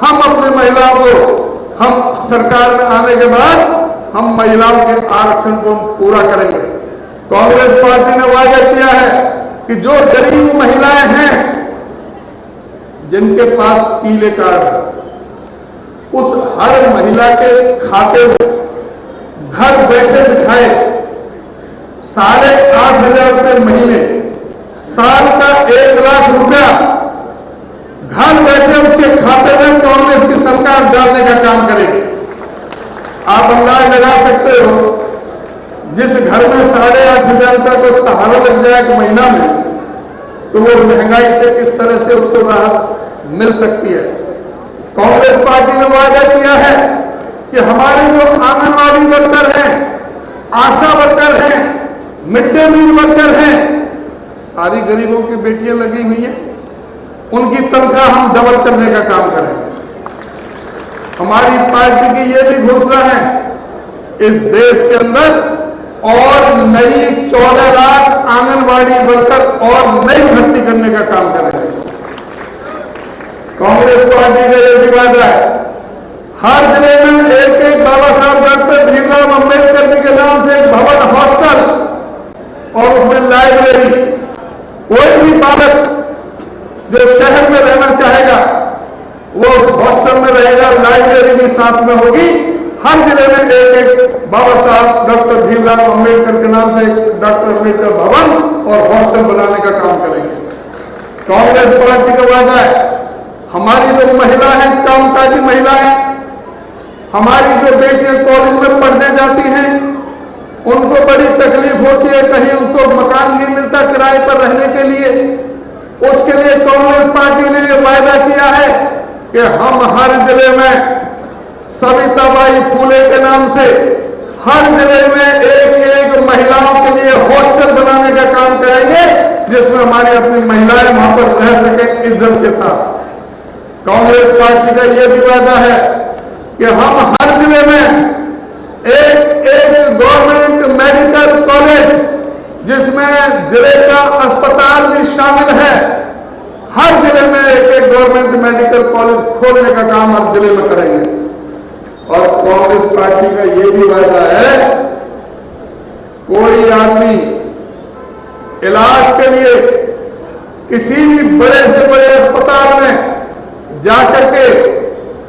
हम अपनी महिलाओं को, हम सरकार में आने के बाद हम महिलाओं के आरक्षण को पूरा करेंगे। कांग्रेस पार्टी ने वायदा किया है कि जो गरीब महिलाएं हैं जिनके पास पीले कार्ड है, उस हर महिला के खाते में घर बैठे बिठाए 8,500 रुपए महीने, साल का 1 लाख रुपया घर बैठे उसके खाते में कांग्रेस की सरकार डालने का काम करेगी। आप अंदाज लगा सकते हो, जिस घर में 8,500 रुपये को सहारा लग जाए एक महीना में, तो वो महंगाई से किस तरह से उसको राहत मिल सकती है। कांग्रेस पार्टी ने वायदा किया है कि हमारे जो आंगनवाड़ी वर्कर हैं, आशा वर्कर हैं, मिड डे मील वर्कर हैं, सारी गरीबों की बेटियां लगी हुई हैं, उनकी तनख्वाह हम डबल करने का काम करेंगे। हमारी पार्टी की यह भी घोषणा है, इस देश के अंदर और नई 14 लाख आंगनवाड़ी वर्कर और नई भर्ती करने का काम करेंगे। कांग्रेस पार्टी का यह भी वादा है, हर जिले में एक बाबा साहब डॉक्टर भीमराव अंबेडकर जी के नाम से एक भवन, हॉस्टल और उसमें लाइब्रेरी। कोई भी बालक जो शहर में रहना चाहेगा वो उस हॉस्टल में रहेगा, लाइब्रेरी भी साथ में होगी। हर जिले में एक बाबा साहब डॉक्टर भीमराव अंबेडकर के नाम से एक डॉक्टर अंबेडकर भवन और हॉस्टल बनाने का काम करेंगे। कांग्रेस पार्टी का वादा है, हमारी जो महिला है, कामकाजी महिला है, हमारी जो बेटियां कॉलेज में पढ़ने जाती हैं, उनको बड़ी तकलीफ होती है, कहीं उनको मकान नहीं मिलता किराए पर रहने के लिए। उसके लिए कांग्रेस पार्टी ने यह वायदा किया है कि हम हर जिले में सविताबाई फूले के नाम से हर जिले में एक महिलाओं के लिए हॉस्टल बनाने का काम करेंगे, जिसमें हमारी अपनी महिलाएं वहां पर रह सके इज्जत के साथ। कांग्रेस पार्टी का यह भी वादा है कि हम हर जिले में एक गवर्नमेंट मेडिकल कॉलेज, जिसमें जिले का अस्पताल भी शामिल है, हर जिले में एक गवर्नमेंट गवर्नमेंट मेडिकल कॉलेज खोलने का काम हर जिले में करेंगे। और कांग्रेस पार्टी का ये भी वादा है, कोई आदमी इलाज के लिए किसी भी बड़े से बड़े अस्पताल में जाकर के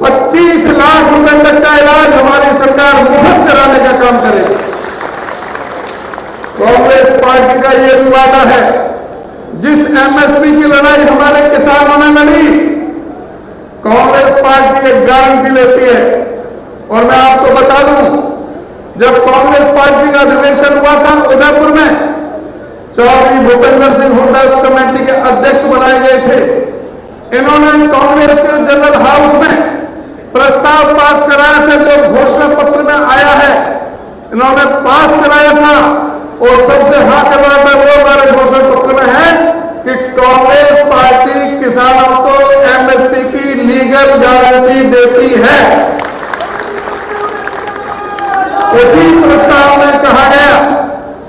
25 लाख रुपए तक का इलाज हमारी सरकार मुफ्त कराने का काम करेगी। कांग्रेस पार्टी का यह भी वादा है, जिस एमएसपी की लड़ाई हमारे किसानों ने लड़ी, कांग्रेस पार्टी एक गारंटी लेती है। और मैं आपको बता दूं, जब कांग्रेस पार्टी का अधिवेशन हुआ था उदयपुर में, चौधरी भूपेंद्र सिंह हुड्डा उस कमेटी के अध्यक्ष बनाए गए थे। इन्होंने कांग्रेस के जनरल हाउस में प्रस्ताव पास कराया था, जो घोषणा पत्र में आया है, इन्होंने पास कराया था और सबसे हाँ करवाया था। वो हमारे घोषणा पत्र में है कि कांग्रेस पार्टी किसानों को एमएसपी की लीगल गारंटी देती है। उसी प्रस्ताव में कहा गया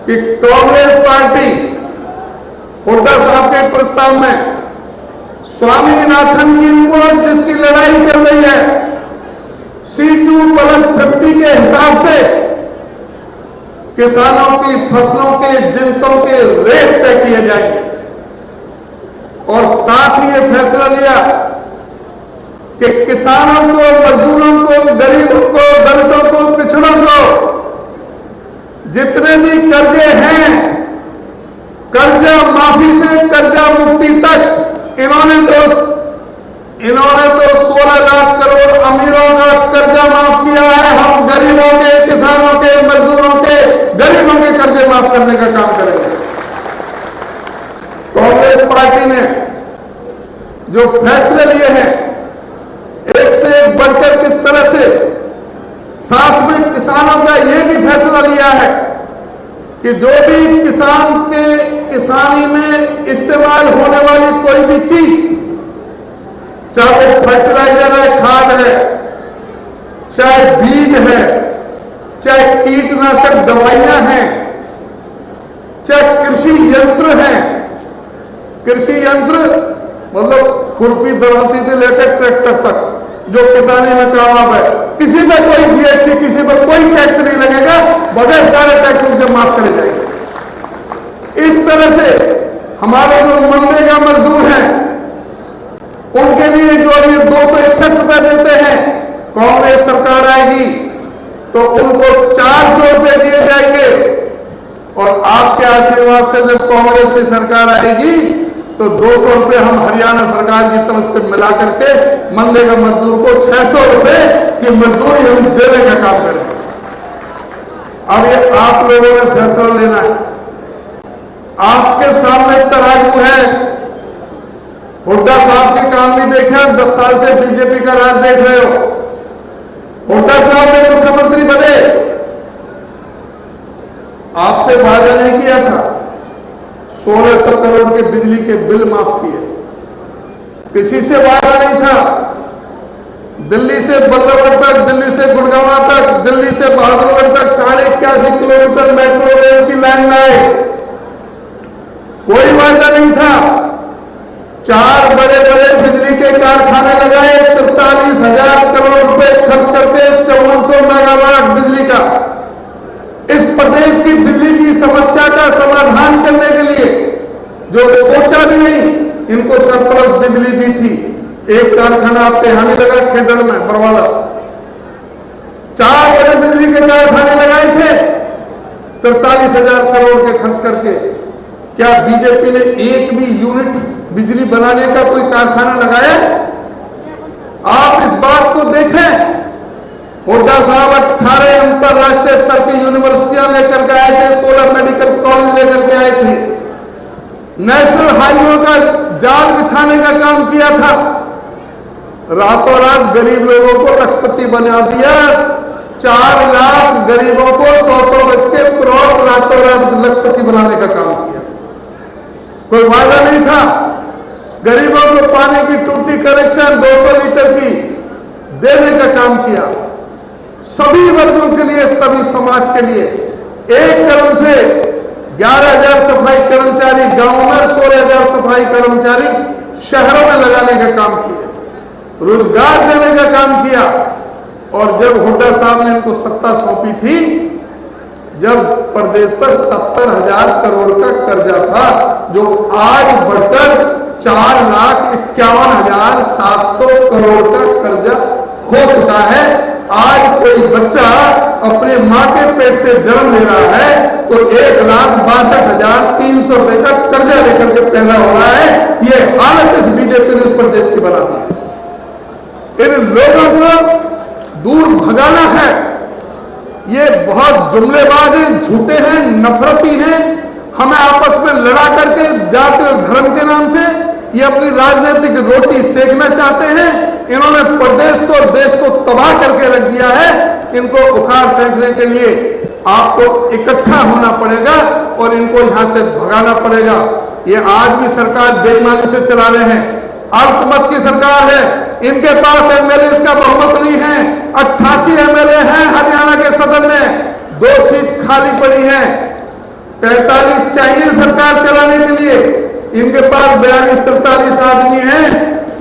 कि कांग्रेस पार्टी, हुड्डा साहब के प्रस्ताव में स्वामीनाथन की रिपोर्ट जिसकी लड़ाई चल रही है, C2+50 के हिसाब से किसानों की फसलों के जिन्सों के रेट तय किए जाएंगे। और साथ ही ये फैसला लिया कि किसानों को, मजदूरों को, गरीबों को, दलितों को, पिछड़ों को जितने भी कर्जे हैं, कर्जा माफी से कर्जा मुक्ति तक इन्होंने तो 16 लाख करोड़ अमीरों का कर्जा माफ किया है। हम गरीबों के, किसानों के, मजदूरों के, गरीबों के कर्जे माफ करने का काम करेंगे। कांग्रेस पार्टी ने जो फैसले लिए हैं, एक से एक बढ़कर किस तरह से, साथ में किसानों का यह भी फैसला लिया है कि जो भी किसान के किसानी में इस्तेमाल होने वाली कोई भी चीज, चाहे वो फर्टिलाइजर है, खाद है, चाहे बीज है, चाहे कीटनाशक दवाइयां हैं, चाहे कृषि यंत्र हैं, कृषि यंत्र मतलब खुरपी दराती से लेकर ट्रैक्टर तक जो किसानी में काम आता है, किसी पे कोई जीएसटी, किसी पे कोई टैक्स नहीं लगेगा, बगैर सारे टैक्स उनके माफ करे जाएंगे। इस तरह से हमारे जो मनरेगा मजदूर हैं, उनके लिए जो अभी 261 रुपए देते हैं, कांग्रेस सरकार आएगी तो उनको 400 रुपए दिए जाएंगे। और आपके आशीर्वाद से जब कांग्रेस की सरकार आएगी तो 200 रुपए हम हरियाणा सरकार की तरफ से मिला करके मनरेगा मजदूर को 600 रुपए की मजदूरी हम देने का काम करेंगे। अब ये आप लोगों ने फैसला लेना है। आपके सामने तराजू है। हुड्डा साहब के काम भी देखे, 10 साल से बीजेपी का राज देख रहे हो। हुड्डा साहब ने मुख्यमंत्री बने, आपसे वादा नहीं किया था 1600 करोड़ के बिजली के बिल माफ किए, किसी से वादा नहीं था। दिल्ली से बल्लभगढ़ तक, दिल्ली से गुड़गांव तक, दिल्ली से बहादुरगढ़ तक 81.5 किलोमीटर मेट्रो रेल की लाइन लाए, कोई वादा नहीं था। 4 बड़े बड़े बिजली के कारखाने लगाए, 43,000 करोड़ रुपए खर्च करके 5400 मेगावाट बिजली का। इस प्रदेश की बिजली की समस्या का समाधान करने के लिए जो सोचा भी नहीं, इनको सरप्लस बिजली दी थी। एक कारखाना आपके यहां नहीं लगा, खेदड़ में, बरवाला। 4 बड़े बिजली के कारखाने लगाए थे 43,000 करोड़ के खर्च करके। क्या बीजेपी ने एक भी यूनिट बिजली बनाने का कोई कारखाना लगाया? आप इस बात को देखें। हुड्डा साहब 18 अंतरराष्ट्रीय स्तर की यूनिवर्सिटियां लेकर के आए थे, 16 मेडिकल कॉलेज लेकर के आए थे, नेशनल हाईवे का जाल बिछाने का काम किया था। रातों रात गरीब लोगों को लखपति बना दिया। 4 लाख गरीबों को 100 गज के प्लॉट रातों रात लखपति बनाने का काम किया। कोई वादा नहीं था। गरीबों को पानी की टूटी कनेक्शन 200 लीटर की देने का काम किया। सभी वर्गों के लिए, सभी समाज के लिए एक कदम से 11,000 सफाई कर्मचारी गांवों में, 16,000 सफाई कर्मचारी शहरों में लगाने का काम किया। रोजगार देने का काम किया। और जब हुड्डा साहब ने इनको सत्ता सौंपी थी, जब प्रदेश पर 70,000 करोड़ का कर्जा था, जो आज बढ़कर 4,51,700 करोड़ का कर्जा हो चुका है। आज कोई बच्चा अपने मां के पेट से जन्म ले रहा है तो 1,62,300 रुपए का कर्जा लेकर के पैदा हो रहा है। ये हालत इस बीजेपी ने इस प्रदेश की बना दी है। इन लोगों को दूर भगाना है। ये बहुत जुमलेबाज हैं, झूठे हैं, नफरती हैं। हमें आपस में लड़ा करके जाति और धर्म के नाम से ये अपनी राजनीतिक रोटी सेकना चाहते हैं। इन्होंने प्रदेश को और देश को तबाह करके रख दिया है। इनको उखाड़ फेंकने के लिए आपको इकट्ठा होना पड़ेगा और इनको यहां से भगाना पड़ेगा। ये आज भी सरकार बेईमानी से चला रहे हैं। अल्पमत की सरकार है। इनके पास एमएलए का बहुमत नहीं है। 88 एमएलए हैं हरियाणा के सदन में, 2 सीट खाली पड़ी हैं। 45 चाहिए सरकार चलाने के लिए। इनके पास 42-43 आदमी हैं।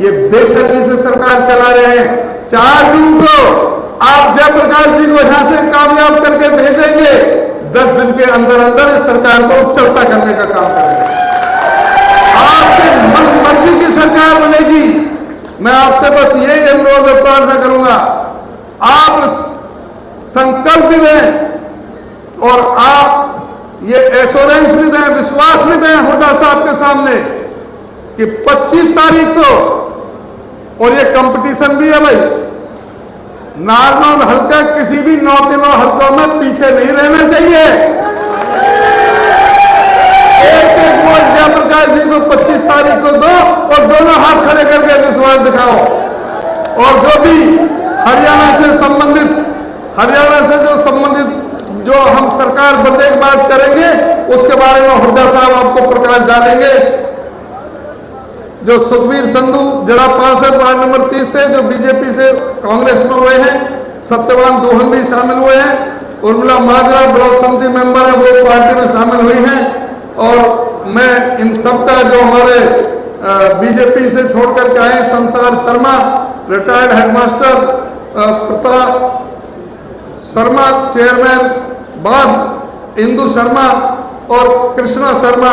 ये बेशर्मी से सरकार चला रहे हैं। 4 जून को आप जयप्रकाश जी को यहां से कामयाब करके भेजेंगे। 10 दिन के अंदर अंदर इस सरकार को चलता करने का काम करेंगे। आपकी मन मर्जी की सरकार बनेगी। मैं आपसे बस यही अनुरोध और प्रार्थना करूंगा, आप संकल्प भी दें और आप ये एश्योरेंस भी दें, विश्वास भी दें हुड्डा साहब के सामने कि 25 तारीख को, और ये कंपटीशन भी है भाई, नारनौल हल्का किसी भी 9 के 9 हल्कों में पीछे नहीं रहना चाहिए। एक वोट जयप्रकाश जी को 25 तारीख को दो और दोनों हाथ खड़े करके विश्वास दिखाओ। और जो भी हरियाणा से संबंधित जो हम सरकार बनने की बात करेंगे उसके बारे में हुड्डा साहब आपको प्रकाश डालेंगे। जो सुखबीर संधू जरा पार्षद वार्ड नंबर 30 से जो बीजेपी से कांग्रेस में हुए हैं, सत्यवान दोहन भी शामिल हुए हैं, उर्मिला माजरा ब्लॉक समिति मेंबर है, वो पार्टी में शामिल हुई हैं। और मैं इन सब का जो हमारे बीजेपी से छोड़कर के आए संसार Sharma, retired headmaster, Pratap Sharma chairman, बास इंदु शर्मा और कृष्णा शर्मा,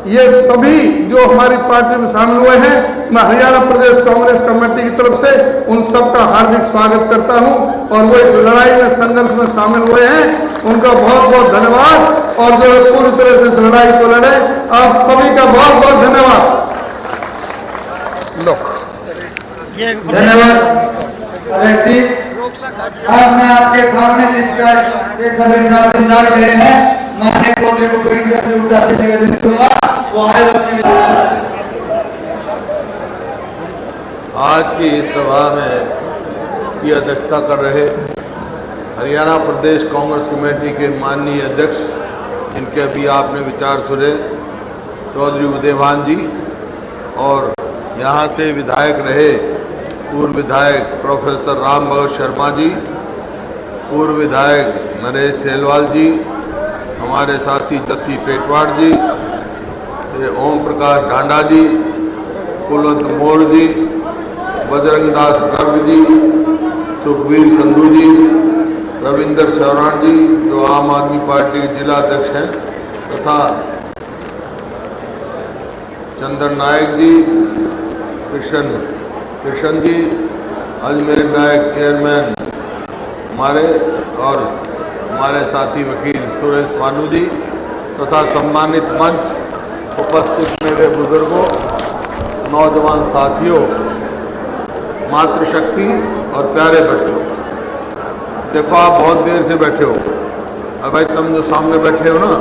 ये सभी जो हमारी पार्टी में शामिल हुए हैं, मैं हरियाणा प्रदेश कांग्रेस कमेटी की तरफ से उन सब का हार्दिक स्वागत करता हूं। और वो इस लड़ाई में संघर्ष में शामिल हुए हैं, उनका बहुत बहुत धन्यवाद। और जो पूरी तरह से इस लड़ाई को लड़े, आप सभी का बहुत बहुत धन्यवाद। धन्यवाद अवैध जी। आज मैं आपके सामने जिसका ये सभी साथ इंतजार कर रहे हैं, माननीय चौधरी भूपेंद्र सिंह हुड्डा से निवेदन करूंगा वो आए अपनी। आज की इस सभा में की अध्यक्षता कर रहे हरियाणा प्रदेश कांग्रेस कमेटी के माननीय अध्यक्ष, इनके अभी आपने विचार सुने, चौधरी उदयभान जी, और यहाँ से विधायक रहे पूर्व विधायक प्रोफेसर राम भगत शर्मा जी, पूर्व विधायक नरेश सेलवाल जी, हमारे साथी जस्सी पेटवाड़ जी, ओम प्रकाश ढांडा जी, कुलवंत मोड़ जी, बजरंग दास गर्ग जी, सुखबीर संधू जी, रविंदर चौहान जी जो आम आदमी पार्टी के जिला अध्यक्ष हैं, तथा चंदन नायक जी, कृष्ण जी, अजमेर नायक चेयरमैन हमारे, और हमारे साथी वकील सुरेश मानू जी, तथा सम्मानित मंच, उपस्थित मेरे बुजुर्गों, नौजवान साथियों, मातृशक्ति और प्यारे बच्चों। देखो आप बहुत देर से बैठे हो। अब भाई तुम जो सामने बैठे हो ना,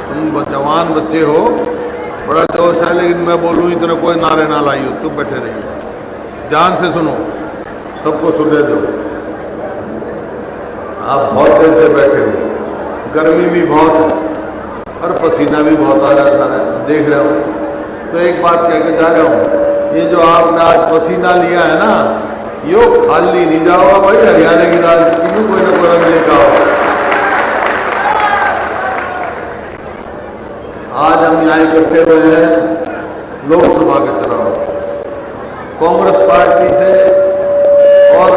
तुम जवान बच्चे हो, बड़ा जोश है, लेकिन मैं बोलूँ इतना कोई नारे ना लाई हो, तुम बैठे रहिए, ध्यान से सुनो, सबको सुनने दो। आप बहुत देर से बैठे हो, गर्मी भी बहुत है और पसीना भी बहुत आ रहा है, सारे देख रहे हो। तो एक बात कह के जा रहा हूँ, ये जो आपने आज पसीना लिया है ना, यो खाली नहीं जाओगा भाई, हरियाणा की राजनीति में कोई ना कोई रंग लेकर आओ। आज हम यहाँ इकट्ठे हुए हैं लोकसभा के चुनाव, कांग्रेस पार्टी से और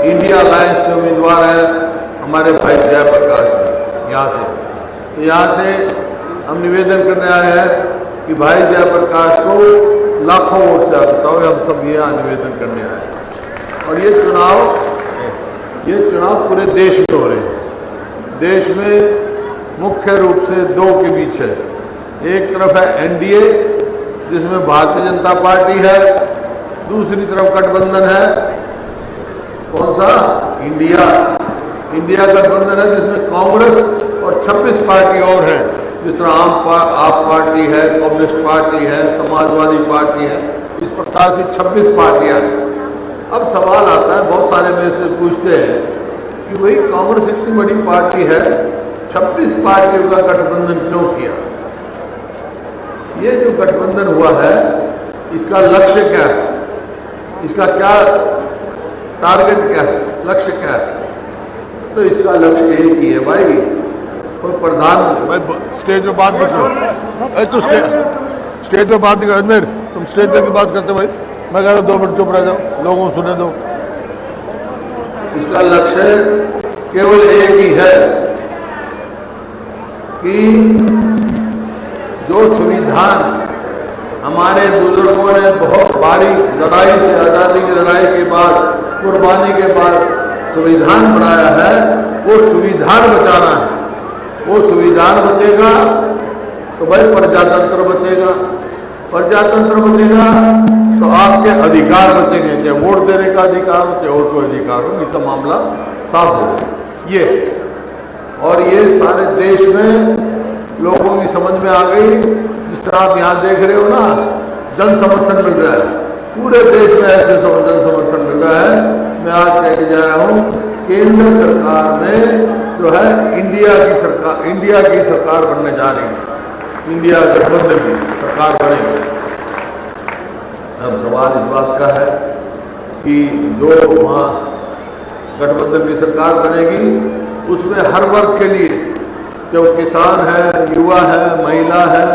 इंडिया अलायंस के उम्मीदवार हैं हमारे भाई जयप्रकाश जी यहाँ से। तो यहाँ से हम निवेदन करने आए हैं कि भाई जयप्रकाश को लाखों वोट से आप बताओ, हम सब ये यहाँ निवेदन करने आए हैं। और ये चुनाव पूरे देश में हो रहे हैं। देश में मुख्य रूप से दो के बीच है, एक तरफ है एनडीए जिसमें भारतीय जनता पार्टी है, दूसरी तरफ गठबंधन है, कौन सा, इंडिया गठबंधन है जिसमें कांग्रेस और 26 पार्टी और हैं, जिस तरह आप पार्टी है, कम्युनिस्ट पार्टी है, समाजवादी पार्टी है, इस प्रकार की 26 पार्टियां हैं। अब सवाल आता है, बहुत सारे मेरे से पूछते हैं कि भाई कांग्रेस इतनी बड़ी पार्टी है, 26 पार्टियों का गठबंधन क्यों किया? ये जो गठबंधन हुआ है इसका लक्ष्य क्या है, इसका क्या टारगेट क्या है, लक्ष्य क्या है? तो इसका लक्ष्य एक ही है भाई, कोई प्रधानमंत्री भाई स्टेज पे बात मत करो, तू स्टेज पे बात नहीं कर, अजमेर तुम स्टेज पे की बात करते भाई, मैं कह रहा हूँ 2 मिनट चुप रह जाओ, लोगों को सुने दो। इसका लक्ष्य केवल एक ही है कि जो संविधान हमारे बुजुर्गों ने बहुत बड़ी लड़ाई से, आज़ादी की लड़ाई के बाद, कुर्बानी के बाद संविधान बनाया है, वो संविधान बचाना है। वो संविधान बचेगा तो भाई प्रजातंत्र बचेगा, प्रजातंत्र बचेगा तो आपके अधिकार बचेंगे, चाहे वोट देने का अधिकार हो, चाहे और कोई अधिकार हो, नहीं तो मामला साफ हो जाएगा। ये और ये सारे देश में लोगों की समझ में आ गई। जिस तरह आप यहाँ देख रहे हो ना, जन समर्थन मिल रहा है, पूरे देश में ऐसे जन समर्थन मिल रहा है। मैं आज कह के जा रहा हूँ, केंद्र सरकार में जो है इंडिया की सरकार बनने जा रही है, इंडिया गठबंधन की सरकार बनेगी। अब सवाल इस बात का है कि जो वहाँ गठबंधन की सरकार बनेगी उसमें हर वर्ग के लिए, जो किसान है, युवा है, महिला है,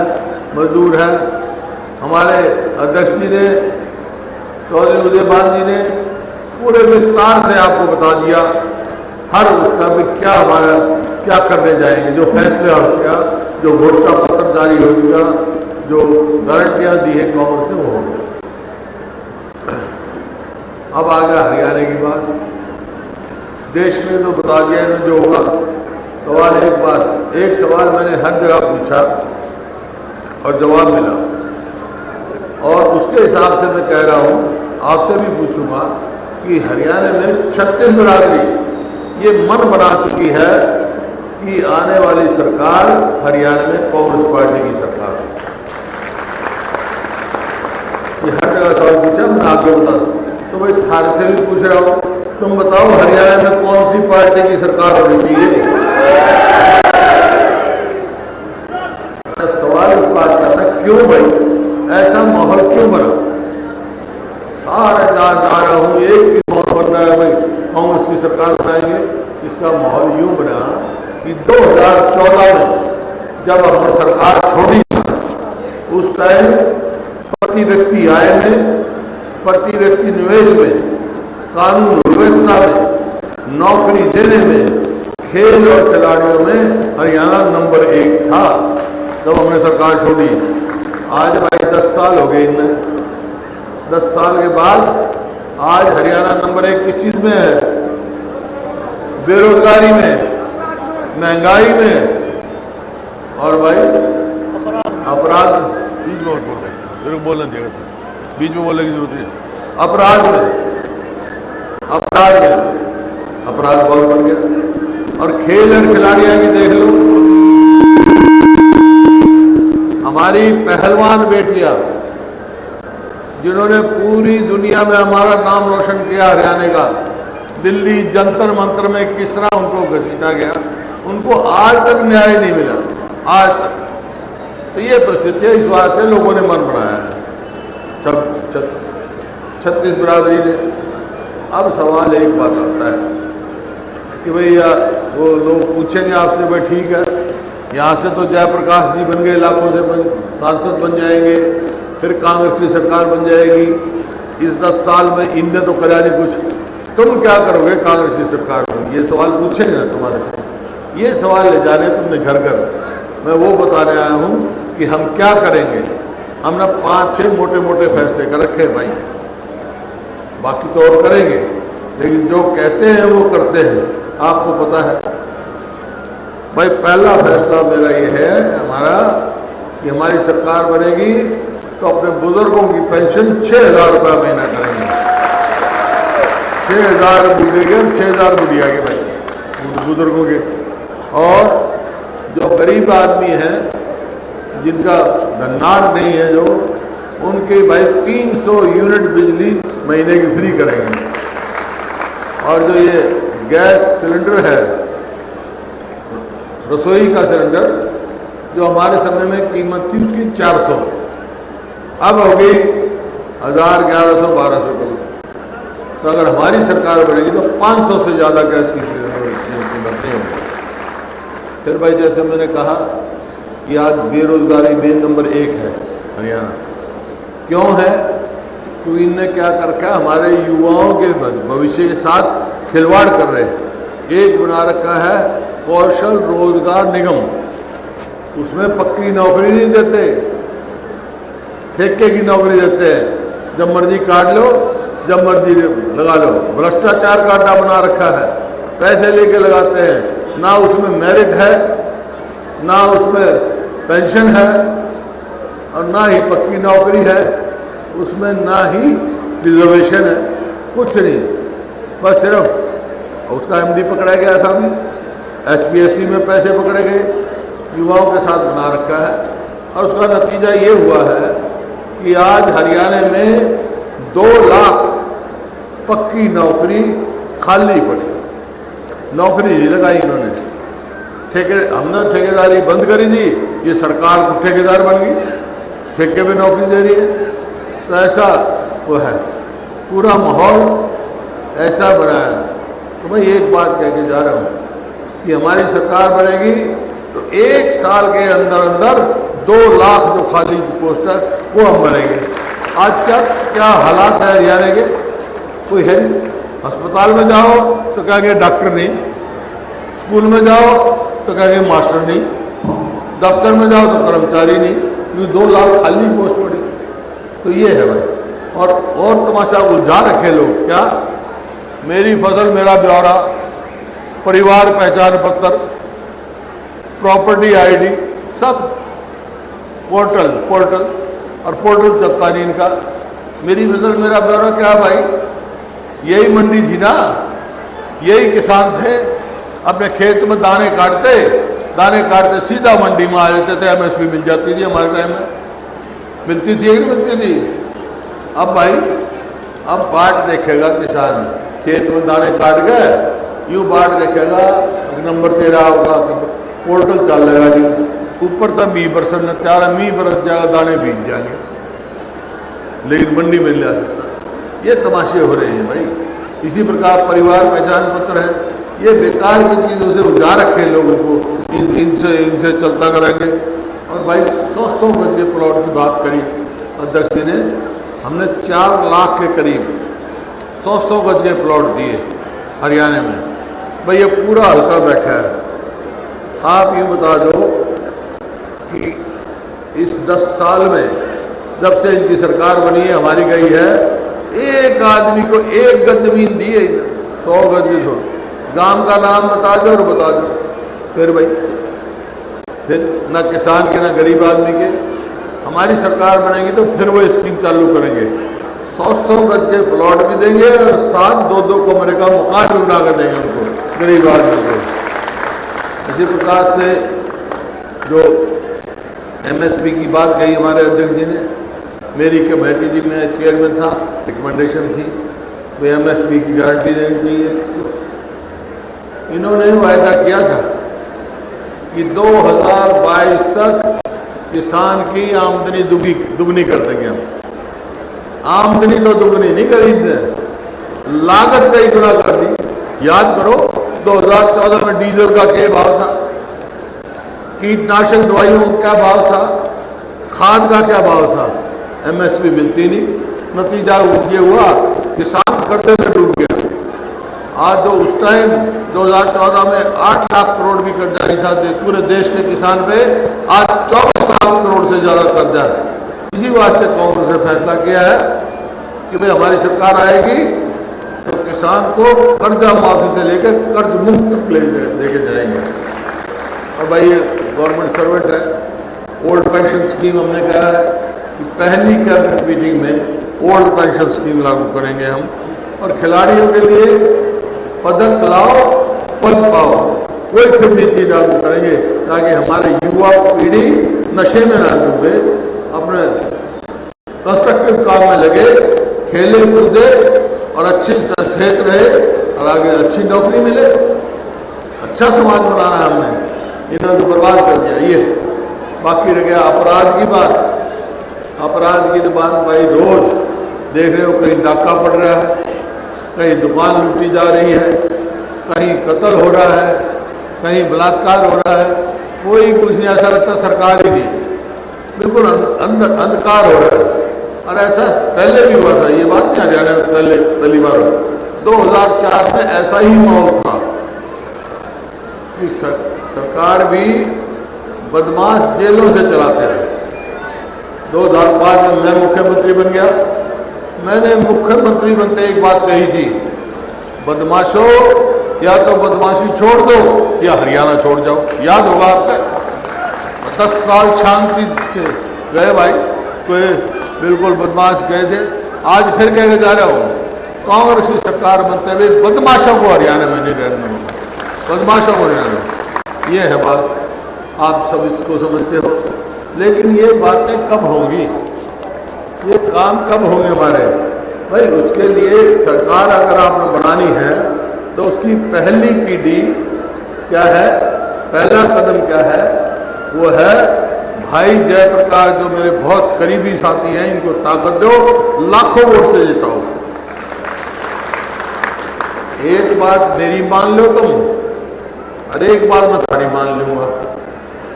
मजदूर है, हमारे अध्यक्ष जी ने, चौधरी उदयभान जी ने पूरे विस्तार से आपको बता दिया हर उसका भी क्या करने जाएंगे। जो फैसले हो चुका, जो घोषणा पत्र जारी हो चुका, जो गारंटियां दी है कांग्रेस ने, वो हो गया। अब आ गया हरियाणा की बात। देश में तो बता दिया इन्होंने जो होगा। सवाल एक सवाल मैंने हर जगह पूछा और जवाब मिला, और उसके हिसाब से मैं कह रहा हूँ, आपसे भी पूछूंगा कि हरियाणा में 36 बिरादरी ये मन बना चुकी है कि आने वाली सरकार हरियाणा में कांग्रेस पार्टी की सरकार है। ये हर जगह सवाल पूछा, मैं आपको बता दूं। तो भाई थाने से भी पूछ रहा हूँ, तुम बताओ हरियाणा में कौन सी पार्टी की सरकार होनी चाहिए? सवाल इस बात का था, क्यों भाई ऐसा माहौल क्यों बना? सारा जा रहा हूँ, एक भी माहौल बन रहा है भाई कांग्रेस की सरकार बनाएंगे। इसका माहौल यूं बना कि 2014 में जब हमने सरकार छोड़ी, उस टाइम प्रति व्यक्ति आय में, प्रति व्यक्ति निवेश में, कानून व्यवस्था में, नौकरी देने में, खेल और खिलाड़ियों में हरियाणा नंबर 1 था जब हमने सरकार छोड़ी। आज भाई 10 साल हो गए इनमें, 10 साल के बाद आज हरियाणा नंबर 1 किस चीज़ में है? बेरोजगारी में, महंगाई में, और भाई अपराध। बीच में बोल रहे, मेरे को बोलना चाहिए, बीच में बोलने की जरूरत नहीं है। अपराध बहुत बढ़ गया। और खेल और खिलाड़ियां की देख लो, हमारी पहलवान बेटियां जिन्होंने पूरी दुनिया में हमारा नाम रोशन किया, हरियाणा का, दिल्ली जंतर मंतर में किस तरह उनको घसीटा गया, उनको आज तक न्याय नहीं मिला, आज तक। तो ये परिस्थिति है, इस बात से लोगों ने मन बनाया है 36 बिरादरी ने। अब सवाल एक बात आता है कि भैया वो लोग पूछेंगे आपसे, भाई ठीक है, यहाँ से तो जयप्रकाश जी बन गए, लाखों से सांसद बन जाएंगे, फिर कांग्रेस की सरकार बन जाएगी, इस 10 साल में इनने तो करा नहीं कुछ, तुम क्या करोगे कांग्रेसी सरकार में? ये सवाल पूछेंगे ना तुम्हारे से, ये सवाल ले जाने तुमने घर घर। मैं वो बताने आया हूँ कि हम क्या करेंगे। हमने 5-6 मोटे मोटे फैसले कर रखे भाई, बाकी तो और करेंगे, लेकिन जो कहते हैं वो करते हैं, आपको पता है भाई। पहला फैसला मेरा ये है हमारा कि हमारी सरकार बनेगी तो अपने बुजुर्गों की पेंशन 6,000 रुपया महीना करेंगे। 6,000 बूढ़े के 6,000 बुढ़िया के भाई बुजुर्गों के। और जो गरीब आदमी हैं जिनका धन्नाट नहीं है, जो उनके भाई 300 यूनिट बिजली महीने की फ्री करेंगे। और जो ये गैस सिलेंडर है, रसोई का सिलेंडर, जो हमारे समय में कीमत थी उसकी 400, अब हो गई 1000, 1100, 1200 करोड़। तो अगर हमारी सरकार बढ़ेगी तो 500 से ज़्यादा गैस की कीमत नहीं होगी। फिर भाई जैसे मैंने कहा कि आज बेरोजगारी में नंबर 1 है हरियाणा। क्यों है? क्योंकि इनने क्या कर रखा है, हमारे युवाओं के भविष्य के साथ खिलवाड़ कर रहे हैं। एक बना रखा है कौशल रोजगार निगम, उसमें पक्की नौकरी नहीं देते, ठेके की नौकरी देते हैं। जब मर्जी काट लो, जब मर्जी लगा लो। भ्रष्टाचार का अड्डा बना रखा है, पैसे लेके लगाते हैं। ना उसमें मेरिट है, ना उसमें पेंशन है, और ना ही पक्की नौकरी है उसमें, ना ही रिजर्वेशन है, कुछ नहीं। बस सिर्फ उसका एमडी पकड़ा गया था अभी, HPSC में पैसे पकड़े गए, युवाओं के साथ बना रखा है। और उसका नतीजा ये हुआ है कि आज हरियाणा में 2 लाख पक्की नौकरी खाली पड़ी। नौकरी नहीं लगाई इन्होंने, हमने ठेकेदारी बंद करी थी, ये सरकार को ठेकेदार बन गई, ठेके पे नौकरी दे रही है। तो ऐसा वो है, पूरा माहौल ऐसा बना है। तो मैं एक बात कह के जा रहा हूँ कि हमारी सरकार बनेगी तो 1 साल के अंदर अंदर 2 लाख जो खाली पोस्ट है वो हम भरेंगे। आज क्या हालात है हरियाणा के, कोई है नहीं। अस्पताल में जाओ तो कहेंगे डॉक्टर नहीं, स्कूल में जाओ तो कहेंगे मास्टर नहीं, दफ्तर में जाओ तो कर्मचारी नहीं, क्योंकि 2 लाख खाली पोस्ट पड़ी। तो ये है भाई। और तमाशा उलझा रखे लोग, क्या मेरी फसल मेरा ब्यौरा, परिवार पहचान पत्र, प्रॉपर्टी ID, सब पोर्टल और पोर्टल चलता नहीं इनका। मेरी फसल मेरा ब्यौरा क्या भाई? यही मंडी थी ना, यही किसान थे, अपने खेत में दाने काटते सीधा मंडी में आ जाते थे। MSP मिल जाती थी, हमारे टाइम में मिलती थी, नहीं मिलती थी। अब भाई अब बाट देखेगा किसान, खेत में दाने काट गए, यूँ बाट देखेगा, नंबर 13 होगा, पोर्टल चल रहा जी, ऊपर तक 20% त्यार 20% जाएगा, दाने बीत जाएंगे, लेकिन मंडी में ले आ सकता। ये तमाशे हो रहे हैं भाई। इसी प्रकार परिवार पहचान पत्र है, ये बेकार की चीज़ों से उलझा रखे लोगों को, इनसे चलता करेंगे। और भाई 100 गज के प्लॉट की बात करी अध्यक्ष जी ने, हमने 4 लाख के करीब 100 गज के प्लॉट दिए हरियाणा में। भाई ये पूरा हल्का बैठा है। आप यूँ बता दो कि इस 10 साल में जब से इनकी सरकार बनी है, हमारी गई है, एक आदमी को 1 गज जमीन दी है, 100 गज की छोड़। गांव का नाम बता दो और बता दो, फिर भाई फिर ना किसान के ना गरीब आदमी के। हमारी सरकार बनेगी तो फिर वो स्कीम चालू करेंगे, 100 गज के प्लॉट भी देंगे और साथ 2-2 कमरे का मकान भी बना कर देंगे उनको, गरीब आदमी को। इसी प्रकार से जो MSP की बात कही हमारे अध्यक्ष जी ने, मेरी कमेटी जी में चेयरमैन था, रिकमेंडेशन थी वो MSP की गारंटी देनी चाहिए। इन्होंने वायदा किया था कि 2022 तक किसान की आमदनी दुगनी कर देंगे हम। आमदनी तो दुगनी नहीं करी, लागत कई गुना कर दी। याद करो 2014 में डीजल का क्या भाव था, कीटनाशक दवाइयों का क्या भाव था, खाद का क्या भाव था। MSP मिलती नहीं, नतीजा ये हुआ, किसान कर्जे में डूब गया। आज जो उस टाइम 2014 में 8 लाख करोड़ भी कर्जा नहीं था पूरे देश के किसान पे, आज 24 लाख करोड़ से ज़्यादा कर्जा है। इसी वास्ते कांग्रेस ने फैसला किया है कि भाई हमारी सरकार आएगी तो किसान को कर्जा माफी से लेकर कर्ज मुक्त लेके जाएंगे। और भाई ये गवर्नमेंट सर्वेंट है, ओल्ड पेंशन स्कीम हमने कहा है कि पहली कैबिनेट मीटिंग में ओल्ड पेंशन स्कीम लागू करेंगे हम। और खिलाड़ियों के लिए पदक लाओ पद पाओ, कोई फिर नीति लागू करेंगे ताकि हमारे युवा पीढ़ी नशे में ना डूबे, अपने कंस्ट्रक्टिव काम में लगे, खेले कूदे और अच्छी सेहत रहे और आगे अच्छी नौकरी मिले। अच्छा समाज बनाना है हमने, इन्होंने तो बर्बाद कर दिया। ये बाकी रह गया अपराध की बात। अपराध की तो बात भाई रोज देख रहे हो, कहीं डाका पड़ रहा है, कहीं दुकान लूटी जा रही है, कहीं कत्ल हो रहा है, कहीं बलात्कार हो रहा है। कोई कुछ नहीं, ऐसा लगता सरकार ही नहीं है, बिल्कुल अंधकार हो रहा है। और ऐसा पहले भी हुआ था, ये बात नहीं हरियाणा में पहली बार हुआ। 2004 में ऐसा ही माहौल था कि सरकार भी बदमाश जेलों से चलाते थे। 2005 में मैं मुख्यमंत्री बन गया। मैंने मुख्यमंत्री बनते एक बात कही थी, बदमाशों या तो बदमाशी छोड़ दो या हरियाणा छोड़ जाओ। याद होगा आपका, 10 साल शांति से गए भाई, कोई बिल्कुल बदमाश गए थे। आज फिर कह के जा रहा हूँ, कांग्रेस की सरकार बनते हुए बदमाशों को हरियाणा में नहीं रहने दूंगा, बदमाशों को नहीं रहने। ये है बात, आप सब इसको समझते हो। लेकिन ये बातें कब होंगी, ये काम कब होंगे हमारे भाई? उसके लिए सरकार अगर आपने बनानी है तो उसकी पहली पीढ़ी क्या है, पहला कदम क्या है? वो है भाई जयप्रकाश, जो मेरे बहुत करीबी साथी हैं, इनको ताकत दो, लाखों वोट से जिताओ। एक बात मेरी मान लो तुम, अरे एक बात मैं तुम्हारी मान लूंगा,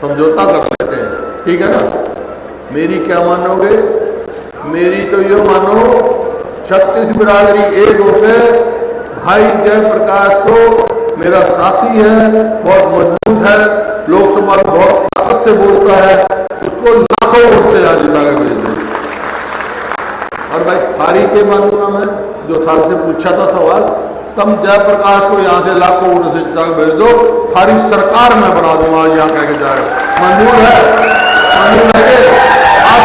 समझौता कर लेते हैं, ठीक है ना? मेरी क्या मानोगे? मेरी तो ये मानो 36 बिरादरी एक होकर भाई जयप्रकाश को मेरा साथी है, बहुत मजबूत है, लोकसभा में बहुत ताकत से बोलता है, उसको लाखों वोट से यहाँ जिता के भेज दो। और भाई थारी के मानूंगा मैं, जो थारी से पूछा था सवाल, तुम जयप्रकाश को यहाँ से लाखों वोट से जिता के भेज दो, थारी सरकार मैं बना दूंगा। यहाँ कह के जा रहे हो, मंजूर है? मंजूर है? आप